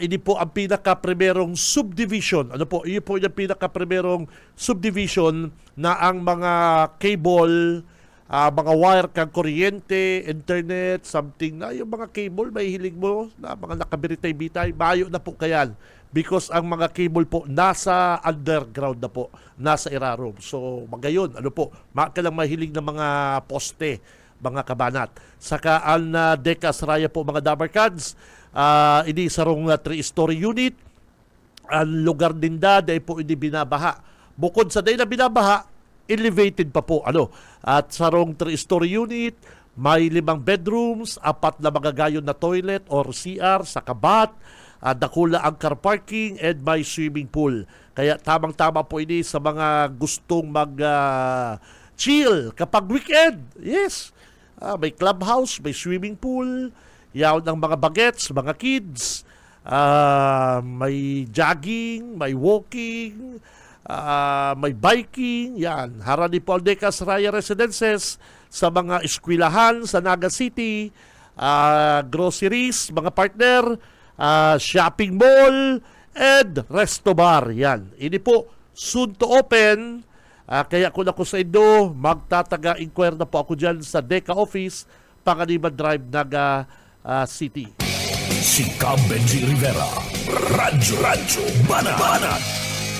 ini po ang pinaka-primerong subdivision. Ano po, ini po yung pinaka-primerong subdivision na ang mga cable, mga wire kang kuryente, internet, something na yung mga cable, may hilig mo na mga nakabiritay-bitay, bayo na po kayan. Because ang mga cable po nasa underground na po, nasa iraroom. So, magayon, ano po, makalang mahilig na mga poste, mga kabanat. Saka ang Deca Sraya po mga Dabarkads, ini sarong 3-story unit. Ang lugar din dahil po ini binabaha. Bukod sa dahil na binabaha, elevated pa po. At sarong 3-story unit, may 5 bedrooms, 4 na magagayon na toilet or CR sa kabat, dakula ang car parking, and may swimming pool. Kaya tamang-tama po ini sa mga gustong mag-chill kapag weekend. Yes, may clubhouse, may swimming pool, yaon ang mga bagets, mga kids, may jogging, may walking, may biking, yan. Harani po ang Deca Sraya Residences sa mga eskwelahan sa Naga City, groceries, mga partner, shopping mall, and resto bar. Yan. Ini po, soon to open. Kaya kung ako sa Indo, magtataga-inquire na po ako dyan sa Deca Office, Panganiban Drive, Naga City. Si Cam Benji Rivera, Radyo Banat.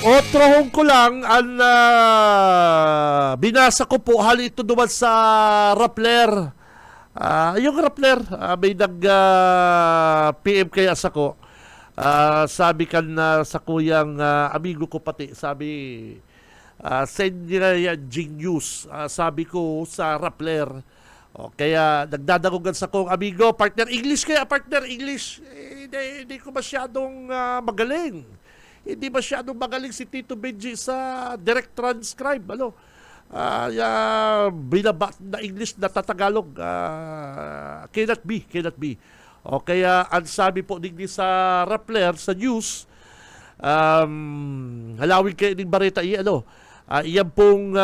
Otrohong ko lang, ang binasa ko po, hali ito duman sa Rappler. Yung Rappler, may nag-PM kaya sa ko. Sabi kan sa kuyang amigo ko pati, sabi, send nila yan, Jing News. Sabi ko sa Rappler. Kaya nagdadagogan sa kong amigo, partner English kaya, partner English. Hindi ko masyadong magaling. Hindi masyadong magaling si Tito Benji sa direct transcribe. Binabat na English na Tagalog. Cannot be. Kaya ang sabi po digdi sa Rappler, sa news, halawin kayo ng barita iyan pong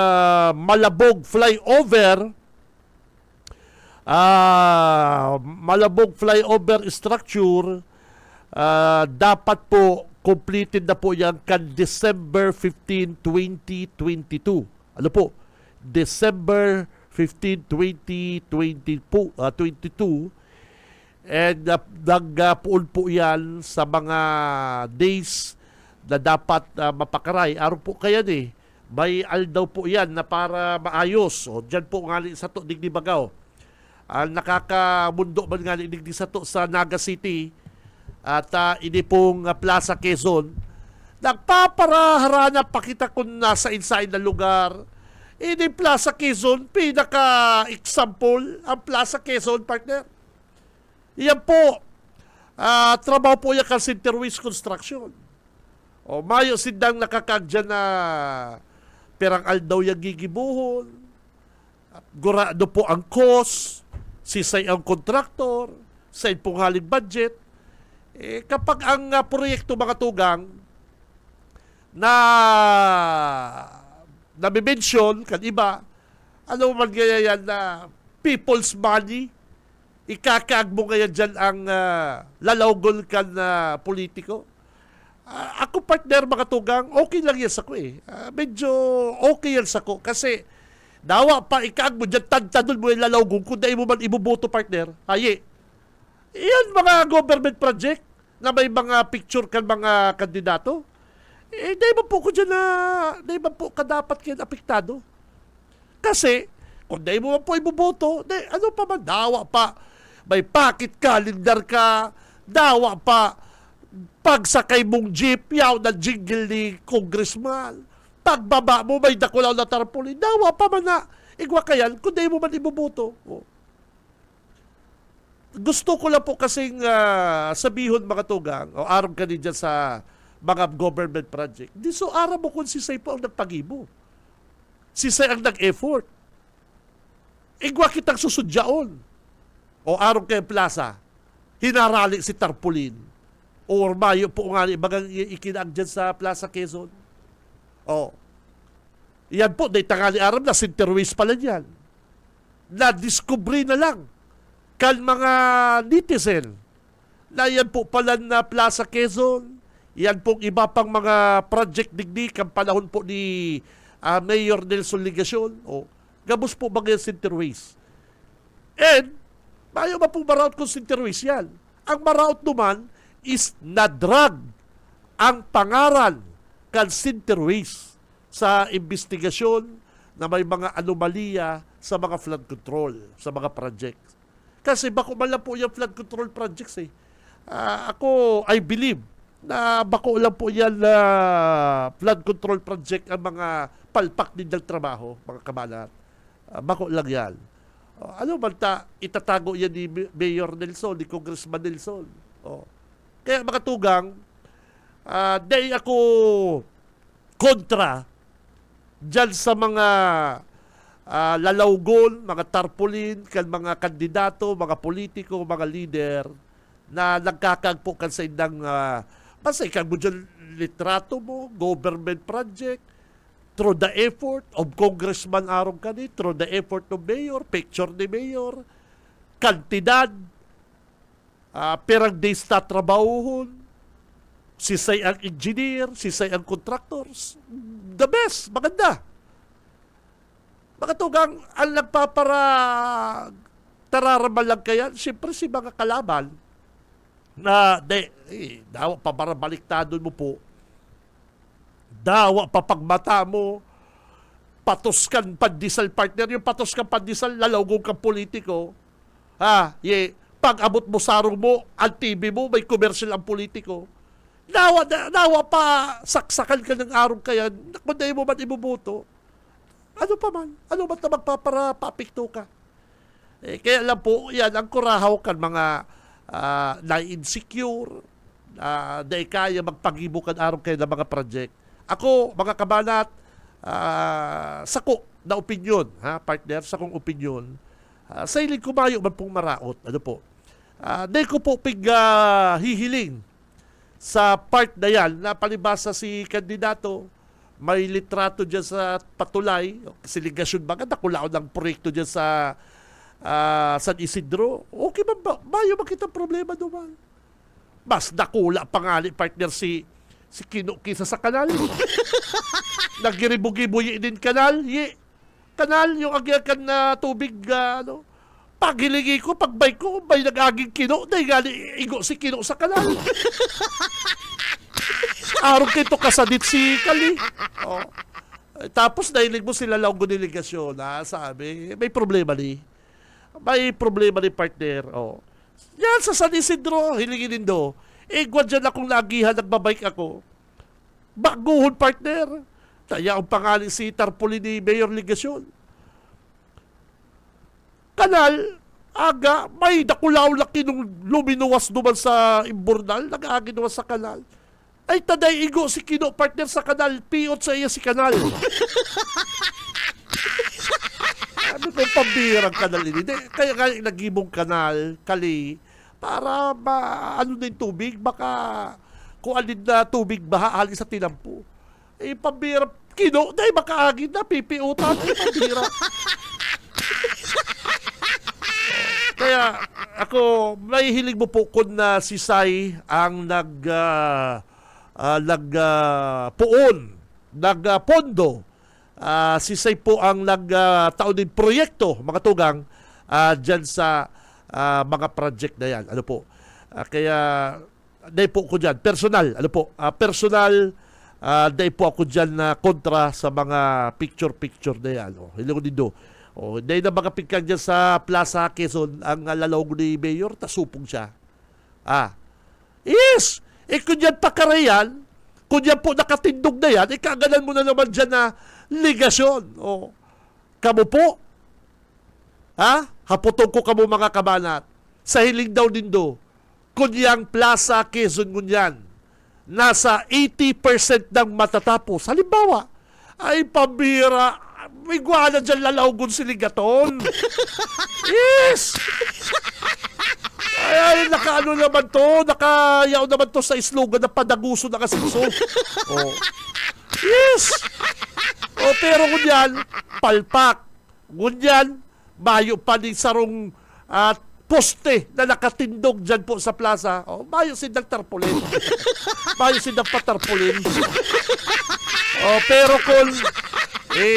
Malabog flyover, Malabog flyover structure, dapat po completed na po yan kan December 15, 2022. December 15, 2022. And nagpuon po yan sa mga days na dapat mapakaray. Araw po kaya may aldaw po yan na para maayos. Dyan po nga sa to, digdi Bagaw. Nakakamundo man nga digdi sa to sa Naga City at ini pong Plaza Quezon. Nagpaparaharana pakita kung nasa inside na lugar. Ini Plaza Quezon, pinaka-example ang Plaza Quezon, partner. Yan po, trabaho po yan kan Centerways Construction. Mayo sindang nakakagdyan na perang aldaw yung gigibuhon. Gurado po ang cost, sisay ang kontraktor, sa pong haling budget. Kapag ang proyekto mga tugang na nabimension kan iba, ano man kaya yan na people's money, ikakaag mo kaya dyan ang lalawgol kan politiko. Ako partner mga tugang, okay lang yan sa ko medyo okay yan sa ko kasi dawa pa ikaag mo dyan, tantadol mo yung lalawgol kung dahil mo man ibuboto partner, iyan mga government project na may mga picture kan mga kandidato. Dahil ba po ko dyan na, dahil ba po ka dapat kayo apektado? Kasi, Kung di mo man po ibuboto, ano pa man, dawa pa. May pocket calendar ka, dawa pa. Pagsakay mong jeep, yaw na jingle ni congressman. Pagbaba mo, may dakulaw na tarpaulin, dawa pa man na. Igwa kayan, kung di mo man ibuboto. Oh. Gusto ko lang po kasing sabihon mga tugang, o aram ka din dyan sa mga government project. Di so aram mo kung si Say po ang nagpagibo. Si Say ang nag-effort. Igwa kitang susudyaon. O aram kayo plaza, hinarali si tarpaulin. Or mayo po nga bagang ikinaag dyan sa Plaza Quezon. O, yan po, day tangali aram na, sinterways pala yan. Na-discovery na lang kan mga netizen na yan po pala na Plaza Quezon, yan pong iba pang mga project digdig ang panahon po ni Mayor Nelson Ligacion. O, gabos po mga sinterways. And, mayo ba pong maraot kung sinterways yan? Ang maraot naman is nadrag ang pangaran kan sinterways sa investigasyon na may mga anomalya sa mga flood control, sa mga projects. Kasi bako man lang po yung flood control projects eh. Ako, I believe na bako lang po yan na flood control project ang mga palpak din ng trabaho, mga kabalat. Bako lang yan. Ano man itatago yan ni Mayor Nelson, ni Congressman Nelson. Kaya mga tugang, dahil ako kontra dyan sa mga lalawgon, mga tarpaulin, kan mga kandidato, mga politiko, mga leader na nagkakagpo kan sa indang basta ikang mo dyan litrato mo, government project, through the effort of Congressman Aaron Cani, through the effort of Mayor, picture ni Mayor, kantidad, perang days na trabahohon, sisay ang engineer, sisay ang contractors, the best, maganda. Mga tugang, ang nagpapara tararaman lang kaya, siyempre si mga kalaban na dawa pa barabaliktado mo po, dawa pa pagmata mo, patuskan pandisal partner, yung patuskan pandisal, lalawgong kang politiko, pag abot mo sarong mo, ang TV mo, may commercial ang politiko, dawa pa saksakan ka ng araw kaya, kung di mo man ibubuto, ano pa man na magpapara papikto ka. Kaya lang po, yan ang kurahaw kan mga na-insecure, dahil kaya magpagibukan araw kayo ng mga project. Ako, mga kabanat, sako na opinyon, partner, sa kong opinyon, sa iling kumayo man pong maraot, ano po, dahil ko po hihiling sa part na yan, na palibasa si kandidato, may litrato dyan sa Patulay, kasi Ligasyon ba, nakulao ng proyekto dyan sa San Isidro, okay ba? Mayo makita problema naman. Mas nakula pangali partner si Kino kisa sa kanal. Nagiribugi-buyi din kanal. Kanal, yung agyakan na tubig, pagilingi ko, pagbay ko, may nag-aging Kino, dahil gali igo si Kino sa kanal. Araw kito kasadit si Kali. Tapos nailig mo sila lang delegasyon, sabi, may problema ni. May problema ni partner. Yan sa San Isidro, hilingin din do. Gwan dyan akong lagihan, nagbabike ako. Baguhon partner. Kaya ang pangalan si tarpaulin ni Mayor Ligasyon. Kanal, aga, may nakulaw laki nung luminuwas naman sa Imburnal, nag-agi naman sa kanal. Ay taday igo si Kino partner sa kanal, piot sa iya si kanal. Ano kung pambirang kanal ini? Kaya nagibong kanal, kali, para ano din tubig, baka kung alin na tubig baha alin sa tinampo. Pambira, Kino, dahil makaagin na, pipiutan, pambira. Kaya ako, may hilig mo po kung na si Sai ang nagpondo. Si Say po ang nagtaon din proyekto, mga tugang, dyan sa mga project na yan. Ano po? Kaya, dahil po ko dyan, personal, dahil po ako dyan na kontra sa mga picture-picture na yan. Hindi ko din do. Hindi na makapigkang dyan sa Plaza Quezon ang lalong ni Mayor, tasupong siya. Yes! Kung yan pakarayan, kung yan po nakatindog na yan, kagalan mo na naman dyan na ligasyon. Kamo po, hapotong ko kamo mga kabanat, sa hiling daw nindo, kunyang Plaza Quezon ngunyan, nasa 80% ng matatapos. Halimbawa, ay pambira, may guwana dyan lalawgon si Ligaton. Yes! Ay, nakaano naman to, nakayaw naman to sa slogan na padaguso na kasikso. Yes! Pero ngunyan, palpak. Ngunyan, mayo pa ni sarong poste na nakatindog dyan po sa plaza. Mayo sindang tarpulin. Mayo sindang patarpulin. Pero kung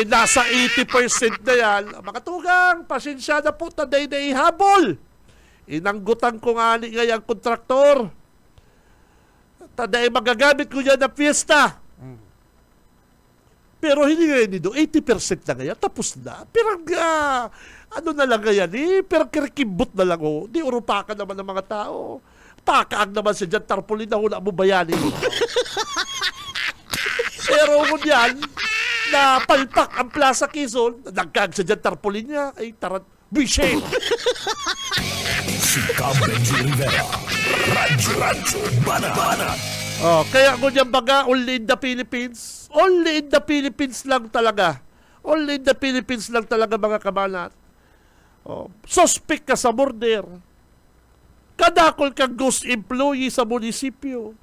nasa 80% na yan, makatugang, pasensya na po, taday na ihabol. Inanggutan ko nga ni ngayang kontraktor. Taday magagamit ko yan na fiesta. Pero hindi ngayon nito, 80% na ngayon, tapos na. Pero ano na lang ngayon pero kirikibot na lang Di urupakan naman ng mga tao. Pakaag naman siya dyan, tarpulin na hula mo bayanin. Pero kung yan, na palpak ang Plaza Quezon, nagkaag siya dyan, tarpulin niya, ay tarat, bishay. Si Cam Benji Rivera. Radyo Banat. Kaya kung yan baga, only in the Philippines, only in the Philippines lang talaga. Only in the Philippines lang talaga mga kabanat. Suspect ka sa murder. Kadakol kang ghost employee sa munisipyo.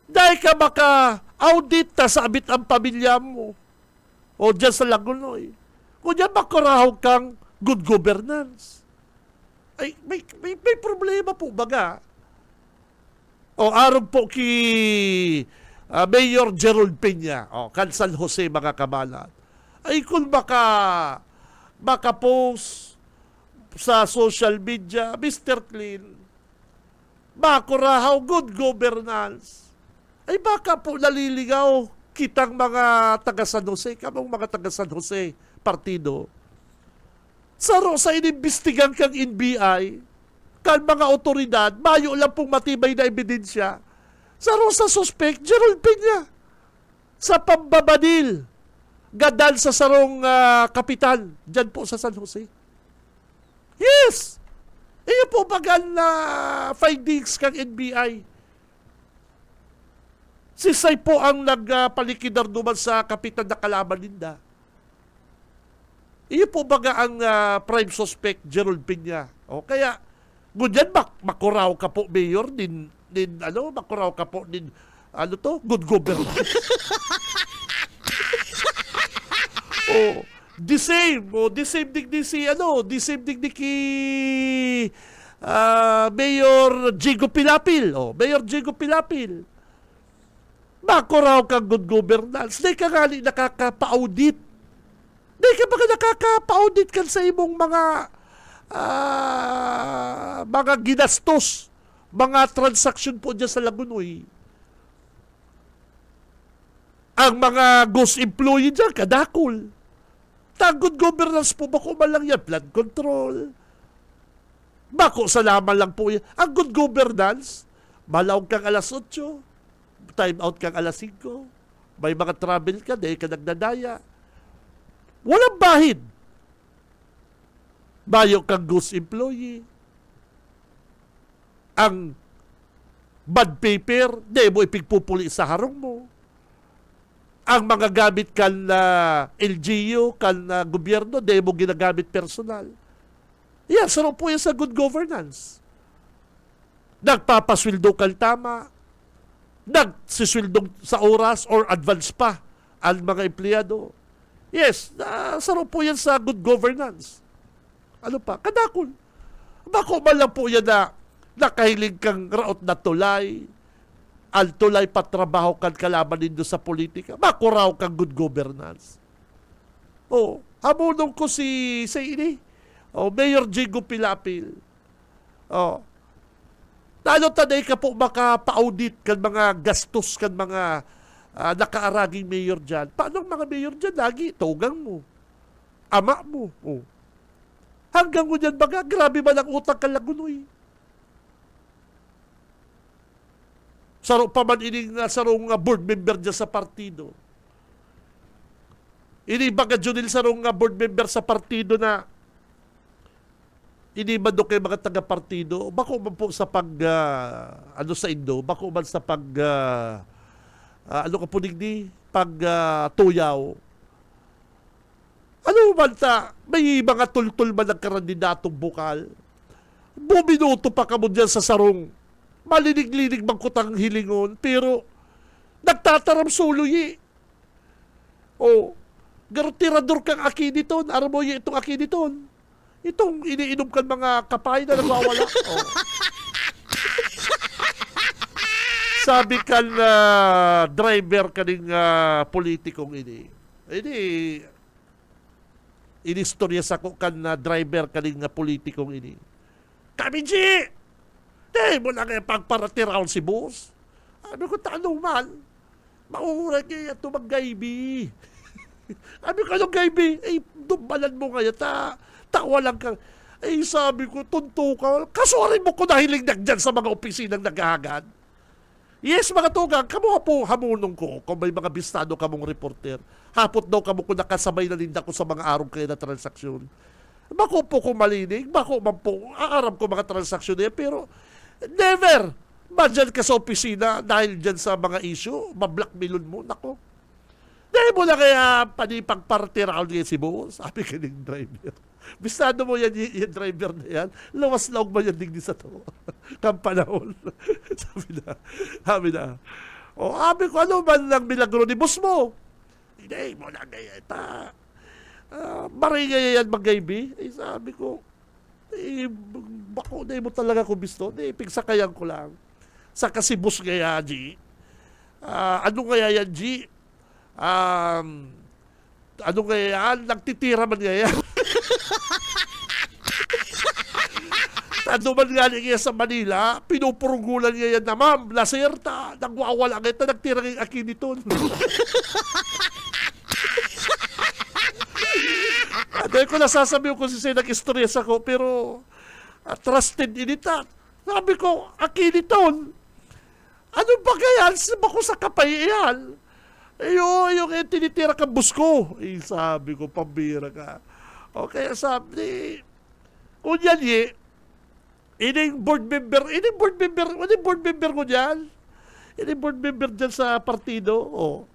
Dahil ka maka-audit ta sa abit ang pamilya mo. O dyan sa Lagunoy. Kung dyan makarahaw kang good governance. Ay, may problema po baga. Arog po kay Mayor Gerald Peña, kan San Jose mga kabalat. Ay kung maka-post sa social media, Mr. Clean, makurahaw good governance. Ay baka po naliligaw kitang mga taga San Jose, kamong mga taga San Jose partido. Saro sa inimbestigan kang NBI, kan mga otoridad, mayo lang pong matibay na ebidensya. Saro sa suspect, Gerald Peña, sa pambabadil, gadal sa sarong kapital, dyan po sa San Jose. Yes! Iyo po bagan na findings kang NBI. Si Say po ang nagpalikidar duman sa kapitan na kalaban ninda. Iyo po baga ang prime suspect, Gerald Peña. Kaya, ngunyan makuraw ka po, Mayor, makuraw ka po, good government. The same dig ni Mayor Jigo Pilapil. Mayor Jigo Pilapil. Makuraw kang good governance. Di ka nga nakaka-audit. Di ka ba nakaka-audit kan sa imong mga ginastos, mga transaksyon po dyan sa Lagunoy. Ang mga ghost employee dyan, kadakol. Good governance po, bako man lang yan, flood control. Bako salaman lang po yan. Ang good governance, malawag kang alas 8, time out kang alas 5, may mga travel ka, dahil ka nagdadaya. Walang bahid. Bayo kang ghost employee. Ang bad paper, di mo ipigpupuli sa harong mo. Ang mga gamit kan LGU, kan gobyerno, di mo ginagamit personal. Yan, sarap po yan sa good governance. Nagpapaswildo kang tama, nagsiswildo sa oras or advance pa ang mga empleyado. Yes, sarap po yan sa good governance. Ano pa? Kadakol. Bako man lang po yan na nakahiling kang raot na tulay, al tulay patrabaho kan kalaban nindo sa politika, makuraw kang good governance. Hamunong ko si Mayor Jigo Pilapil. Talo taday ka po makapa-audit kan mga gastos kan mga nakaaraging mayor dyan. Paano mga mayor dyan? Lagi, tugang mo. ama mo. Oh. Hanggang ko dyan baga, grabe man ang utang ka lagunoy. Saro pa man ining sarong board member dyan sa partido. Ini baga Junil sarong board member sa partido na ini man do kay mga taga-partido. Bako man po sa pag, ano sa Indo, bako man sa pag, ano ka po digdi, pag tuyaw. Ano man ta, may mga tultul man ng kandidatong bukal. Buminuto pa ka mo dyan sa sarong. Malinig-linig bangkutang hilingon, pero nagtataram suloy. O, garutirador kang akiniton, aram mo itong akiniton. Itong iniinom kan mga kapay na nagwawala. O. Sabi kan driver kaning politikong ini. Inistorya sa ko kan driver kaning politikong ini. Kami, G! Di mo lang kaya pagparatiraw si boss. Ano ko tanong man? Maura kaya ito maggaybi. Ano ka nung gaybi? Eh, dumbalan mo kaya tawa lang ka. Eh, sabi ko, tunto ka. Kasurin mo ko nahiling nagdyan sa mga opisinang naghahagad. Yes, mga tugang, kamo po hamunong ko kung may mga bistado kamong reporter. Hapot daw kamo ko nakasabay na linda ko sa mga araw kayo na transaksyon. Bako po ko malinig, bako man po, aaram ko mga transaksyon niya, pero never! Madyan ka sa opisina dahil dyan sa mga issue, mablackmailon mo, nako. Dahil mo na kaya panipagpartiraw niya si boss, sabi ka ng driver. Bistado mo yan, yung driver na yan, lawas laog ba yan digdi sa to? Kampanahon. sabi na. O, sabi ko, ano man lang milagro ni boss mo? Hindi mo na kaya ita. Maringay yan magaybi. Eh, sabi ko, bako na mo talaga kung gusto. Pigsakayan ko lang. Sa kasi boss kaya, G. Ano kaya yan, G? Ano kaya yan? Nagtitira man kaya yan. Ano man nga niya sa Manila, pinupurugulan niya yan na, ma'am, laserta, nagwawala kita, nagtira ng akiniton. Dahil ko nasasabi ko si Say nag-stress ako, pero trusted inita. Sabi ko, akiniton, ano ba kaya? Ba ko sa kapay yan? Yung tinitira ka busko. Eh, sabi ko, pambira ka. O kaya sabi, kunyan ining board member ko dyan. Ining board member dyan sa partido. O.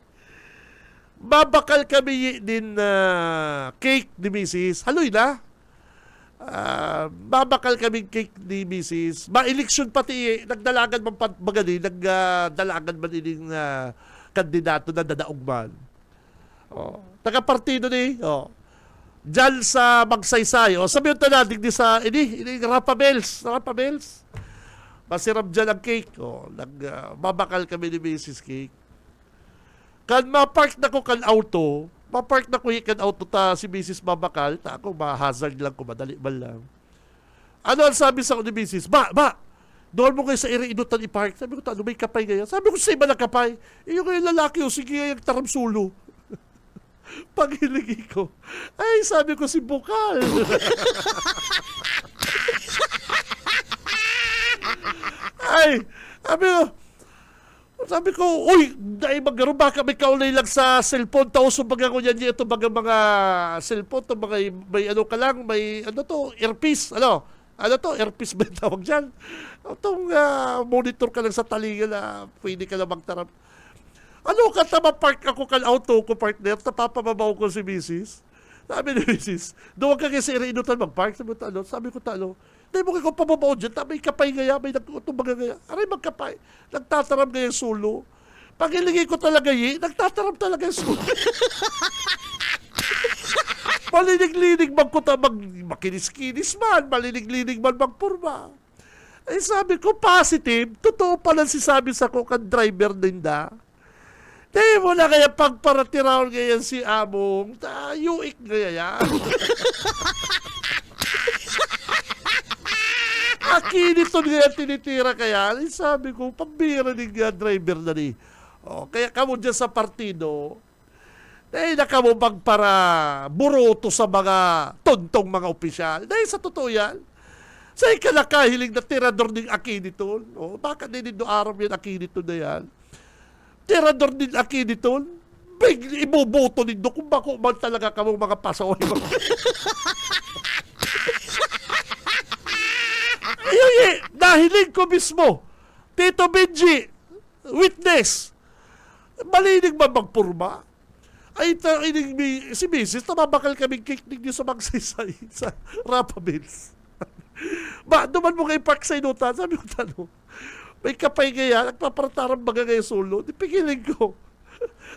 Babakal kami din cake ni Mrs. Haloy na. Babakal kami cake ni Mrs. Ma-eleksyon pati, nagdalagan man bagani, nagdalagan man ining kandidato na dadaog man. O. Taga-partido ni, o. Diyan sa Magsaysay. O, sabi yung tanadig di sa, ini Rapabels. Masirap dyan ang cake. O, babakal kami ni Mrs. Cake. Kan ma-park na ko kan auto, ma-park na ko kan auto ta si Mrs. babakal, ta ako ma-hazard lang ko, madali man lang. Ano ang sabi sa ko ni Mrs.? Doon mo kayo sa iri-inutan i-park. Sabi ko, ano may kapay ngayon? Sabi ko, sa iba na kapay. Yung kayo lalaki, sige yung taramsulo. Paghilingi ko, ay, sabi ko si Bukal. Ay, sabi ko, uy, dahil magkaroon baka may kaulay lang sa cellphone, tauso baga ko yan, ito baga mga cellphone, ito baga may ano ka lang, may ano to, earpiece, ano to, earpiece ba yung tawag dyan? Itong monitor ka lang sa talinga na pwede ka lang magtarap. Ano ka park ako kan auto ko partner, tapapababaw ko si Mrs. Sabi ni Mrs. Doon ka kasi iriinutan mag-park. Sabi ko talo. Dahil mo kayo pababaw dyan, may kapay gaya, may nagtutumbaga gaya. Aray magkapay, nagtataram gaya yung sulo. Pag ilingay ko talaga nagtataram talaga yung sulo. Malinig-linig makinis-kinis man, malinig-linig man magpurma. Ay sabi ko, positive, totoo pala si sabi sa ko kan driver din da. Di mo na kaya pagparatiraw ngayon si Among, yuik ngaya yan. Akinito nga tinitira kaya. Sabi ko, pambira ni driver na ni. O, kaya kamo dyan sa partido, Dahil nakamubag para buruto sa mga tontong mga opisyal. Dahil sa totoo yan, sa ikalakahiling na tirador ng Aquiniton, baka din ito araw yung Aquiniton na yan, tirador din Aquiniton, ibubuto nito kung bako man talaga kamong mga pasaway. Ay, nahiling ko mismo, Tito Benji, witness, malinig ba magpurma? Ay, si Mrs. Namabakal kaming kiknik niyo sa Magsaysay sa Rapa Mills. Ba, duman mo kay Park sa inutan, sabi ko tanong, may kapay kaya, nagpaparataran baga kayo solo, dipigiling ko.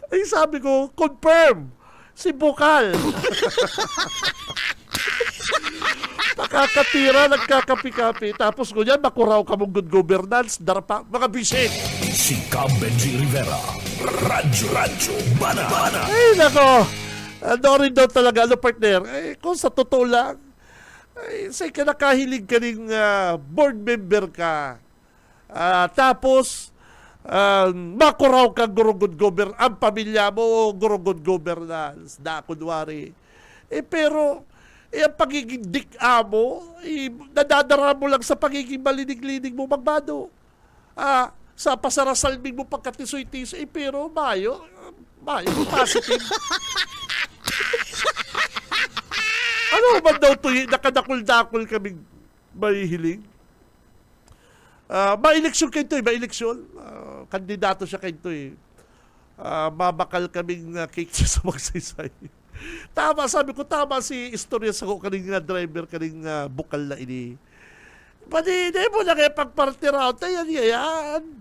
Ay, sabi ko, confirm, si Bukal. Nakakatira, nagkakapi-kapi, tapos kunyan, makuraw ka mong good governance, darapa, mga bisit. Si Cam Benji Rivera. Radyo Bana. Ay, nako. Ano rin daw talaga, partner? Kung sa totoo lang, say ka nakahilig ka rin board member ka. Tapos, makuraw ka gurugod governance, ang pamilya mo, gurugod governance, na kunwari. Pero, ang pagiging dik-a mo, nadadara mo lang sa pagiging malinig-linig mo magbado. Sa pasarasalming mo pagkatisoy-tisoy, pero mayo, positive. Ano ba daw ito, nakadakul-dakul kaming mahihiling? Ma-eleksyon kayo ito ma-eleksyon. Kandidato siya kayo ito mabakal kaming cake sa Magsaysay. Tama, sabi ko, tama si istorya sa kaning driver, kaning bukal na ini. Pati, di mo na kayo pagparty round, yan.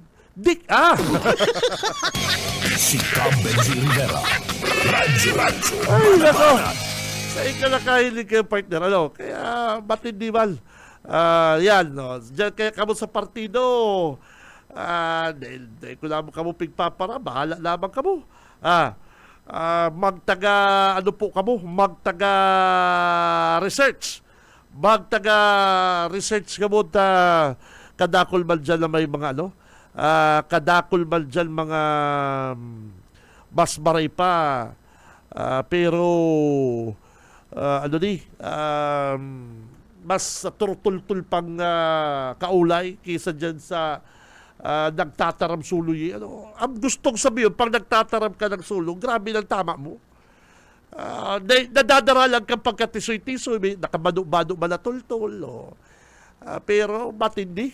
Si Cam Benji Rivera. Radyo Ay, nako. Bana. Sa ikalakahilig kayo, partner, kaya matindi man. Yan, no. Diyan kaya kamo sa partido. Dahil ko naman kamo pigpapara, bahala naman kamo. Magtaga, magtaga research. Magtaga-research ka mo kadakol man dyan na may mga kadakol man dyan mga mas maray pa. Pero mas turtul-tul pang kaulay kaysa dyan sa nagtataram suloy. Ang gustong sabihin, pag nagtataram ka ng sulong, grabe ng tama mo. Nadadara lang kang pagkatisoy-tisoy, nakabado-bado malatol-tol. Pero matindi.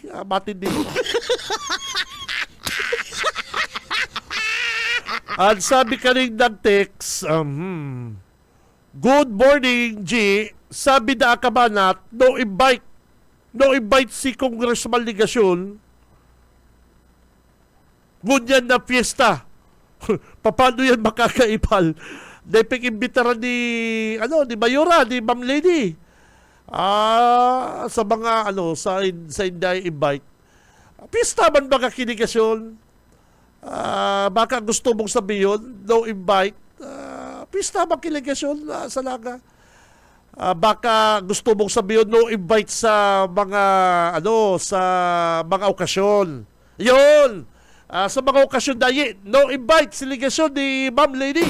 At sabi ka rin nag-text, good morning, G. Sabi na akabanat, no invite si Congressman Ligasyon. Ngunyan na fiesta. Paano yan makakaipal? Dahil imbitaran ni Mayora, ni Ma'am Lady. Sa mga, sa Inday invite. Pista man baka kinigasyon? Baka gusto mong sabihin, no invite. Pista man kinigasyon sa laga? Baka gusto mong sabihin, no invite sa mga, sa mga okasyon. Yun! Sa mga okasyon dayi, no invite si ligasyon ni Ma'am Lady.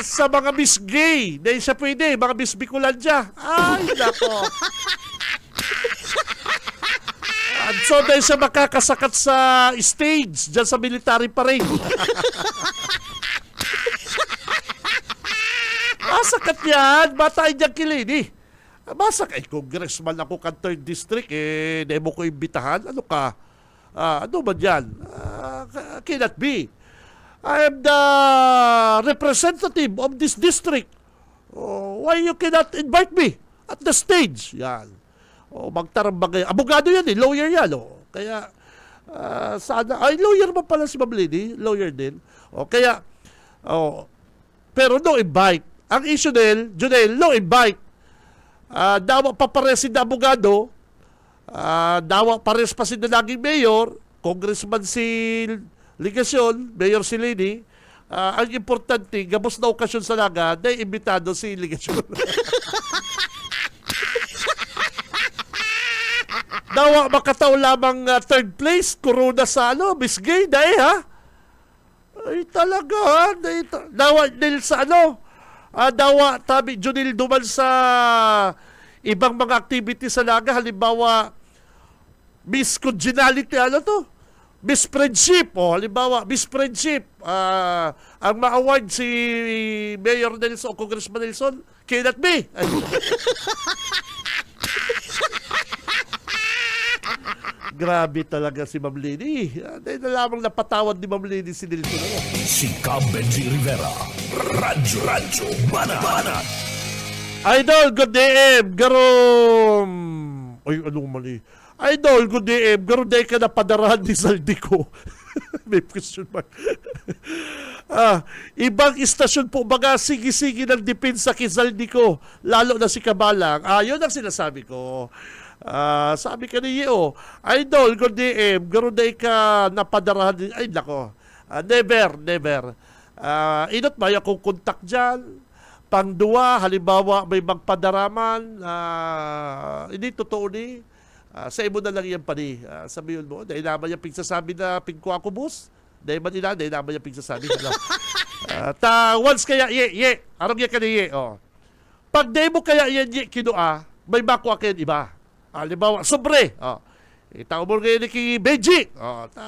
Sa mga Miss Gay, dahil siya pwede, mga Miss Bicolandia. Ay, nako. So, dahil siya makakasakat sa stage, dyan sa military parade. Masakat yan, batay dyan kilini. Masak, congressman ako kan 3rd district, di mo ko imbitahan. Ano ka? Ano ba dyan? Cannot be. I am the representative of this district. Why you cannot invite me at the stage? Yan. Magtarambagay. Abogado yan lawyer yan. Kaya, sana, lawyer ba pala si Ma'am Lady? Lawyer din. Kaya, pero no invite. Ang issue din, Junel, no invite. Dawa pa pares na abogado, dawa pares pa si na naging mayor, congressman si Ligasyon, mayor si Lady. Ang importante, gabos na okasyon sa laga, na imbitado si Ligasyon. Dawa makataw lamang third place, Corona sa Miss Gay, dahil ha? Ay talaga ha? Dawa nil sa dawa tabi Junil duman sa ibang mga activity sa Naga, halimbawa Miss Congeniality, Miss Friendship, halimbawa, Miss Friendship, ang ma-award si Mayor Nelson o Congressman Nelson, cannot be. Grabe talaga si Ma'am Lady. Dahil na lamang napatawad ni Ma'am Lady si Nelson. Si Cab Benji Rivera. Radyo Banat. Idol, good day, Garom. Ay, anong mali? Idol, good day, Garom, dahil ka napadarahan ni Zaldico. May question mark. Ibang istasyon po baga sige-sige ng depensa kay Zaldico, lalo na si Kabalang. Yun ang sinasabi ko. Sabi ka ni Yeo, Idol, good day, Garom, dahil ka napadarahan ni... Ay, nako. Never. Inot ba yung kontak dyan? Pangduwa, halimbawa may magpadaraman, hindi totoo ni, sa imo na lang yan pa ni. Sabihin mo, dahil naman yung pigsasabi na pingko ako bus, dahil naman yung pigsasabi. Once kaya, arang yan ka ni Pag di mo kaya yan, kinua, may makuha kayo iba. Halimbawa, sobre, itao mo ngayon ni King Benji,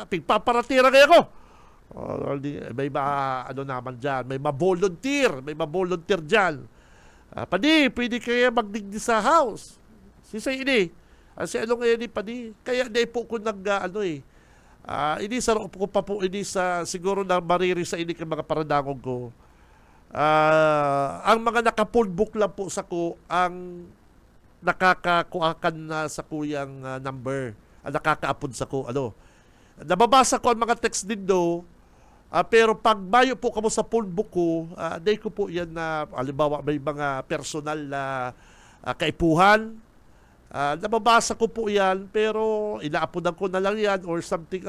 pigpaparatira kayo ko. May naman dyan, may ma-volunteer dyan. Padi, pwede kaya magdigdi sa house. Si ini, si ngayon padi, kaya di po ko ini sa ko pa po, ini sa siguro na mariri sa ini mga paradangog ko. Ang mga naka-full lang po sa ko, ang nakakakuakan na sa kuyang number, ang nakakaapod sa ko, nababasa ko ang mga text din do. Pero pag bayo po kamo sa full book ko, day ko po yan na, halimbawa may mga personal na kaipuhan. Nababasa ko po yan, pero inaapodan ko na lang yan or something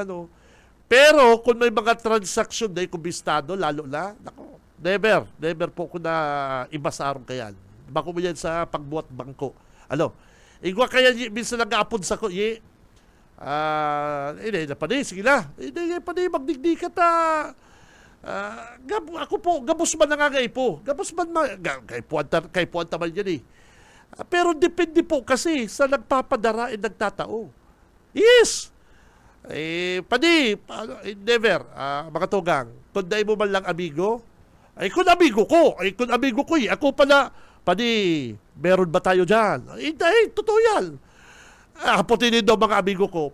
Pero kung may mga transaction, day ko bistado, lalo na, never po ko na ibasarong kayan. Bako mo yan sa pagbuhat bangko. Igwa kaya minsan nag-aapod sa ko, hindi na pa sige na. Hindi pa magdigdi ka ta. Ako po, gabos man nangangay po. Gabos man, kay puan taman yan pero depende po kasi sa nagpapadara nagtatao. Yes! Never, mga tugang. Kung dahil mo man lang amigo, kung amigo ko, ako pala, meron ba tayo dyan? Totoo yan. Putinin daw mga amigo ko,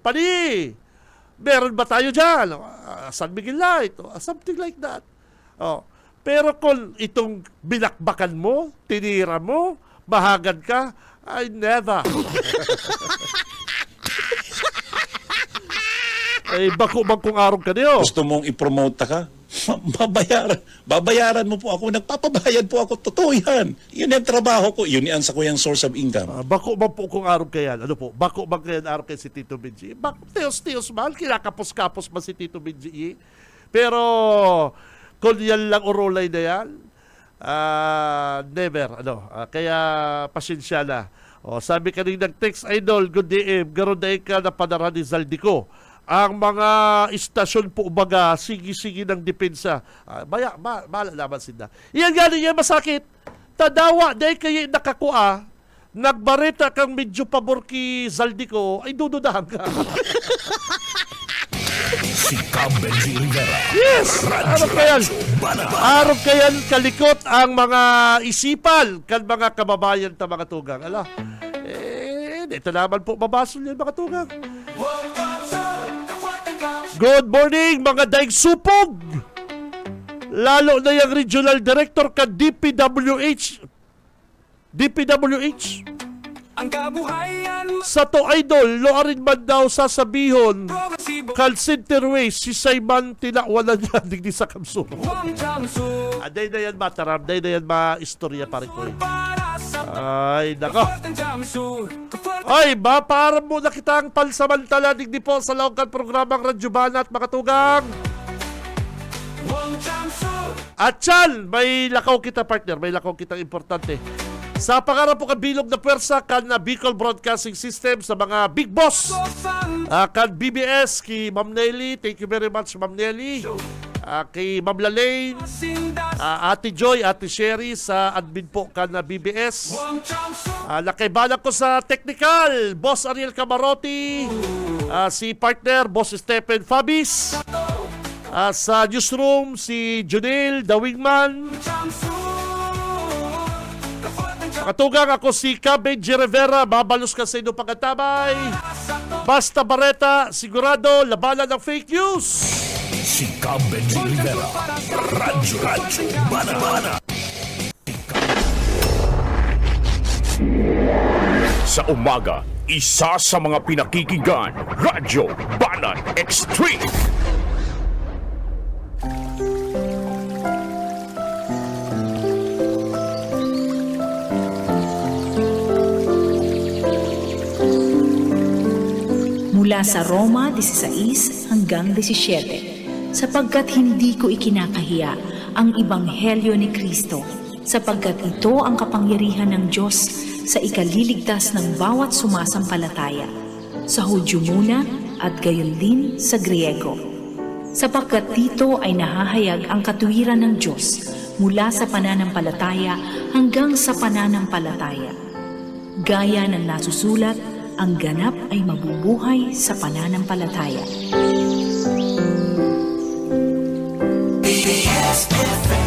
meron ba tayo dyan? San Miguel Light, something like that. Pero kung itong binakbakan mo, tinira mo, bahagad ka, I never. Bako bang kung araw ka niyo? Gusto mong i-promote ka? Babayaran mo po ako. Nagpapabayad po ako. Totoo yan. Yun yung trabaho ko. Yun yan sa kuyang source of income. Bako bang po kung araw ka yan? Bako bang kayan araw kay si Tito Benji? Tiyos mahal. Kinakapos-kapos ba si Tito Benji? Pero, kung yan lang urolay na yan, never. Kaya, pasensya na. Sabi ka rin nag-text, Idol, good day, garon na ka na padara ni Zaldico. Ang mga istasyon po baga, sige-sige ng depensa. Malalaman sila. Iyan galing yan masakit. Tadawa, dahil kayo nakakua, nagbareta kang medyo pabor ki Zaldico, ay dududahan ka. Si Cab Benji Rivera. Yes! Araw kayan kalikot ang mga isipal kan mga kababayan ta mga tugang. Ito naman po mabasol yan mga tugang. Good morning mga daig supog! Lalo na yung regional director ka DPWH. Ang kabuhayan Sa to Idol, loarin man daw sasabihon call center ways si Simon tinawalan niya digdi sa kamso. Day na yan mataram, day na yan ma-istorya pare ko. Ay, nako. Ay, para mo na kitang pansamantala digdi po sa lawakan programang Radyo Banat mga tugang. At yan, may lakaw kita partner, may lakaw kitang importante. Sa pangarap po kabilog na pwersa kan na Bicol Broadcasting System sa mga big boss kan BBS kay Ma'am Nelly, thank you very much Ma'am Nelly. Kay Ma'am Lalaine, Ate Joy, Ate Sherry sa admin po kan na BBS. Nakaibalak ko sa technical, Boss Ariel Camarotti, si partner Boss Stephen Fabis. Sa newsroom si Junel The Wingman. Katugang ako si Benji Rivera, babalos ka sa inyong pagkatabay. Basta Bareta, sigurado, labanan ng fake news. Si Benji Rivera. Radyo Banana. Sa umaga, isa sa mga pinakikinggan, Radyo Banan Extreme. Mula sa Roma 16 hanggang 17, sapagkat hindi ko ikinakahiya ang Ebanghelyo ni Kristo, sapagkat ito ang kapangyarihan ng Diyos sa ikaliligtas ng bawat sumasampalataya, sa Hudyo muna at gayon din sa Griego. Sapagkat dito ay nahahayag ang katuwiran ng Diyos mula sa pananampalataya hanggang sa pananampalataya. Gaya ng nasusulat, ang ganap ay mabubuhay sa pananampalataya. BBS FM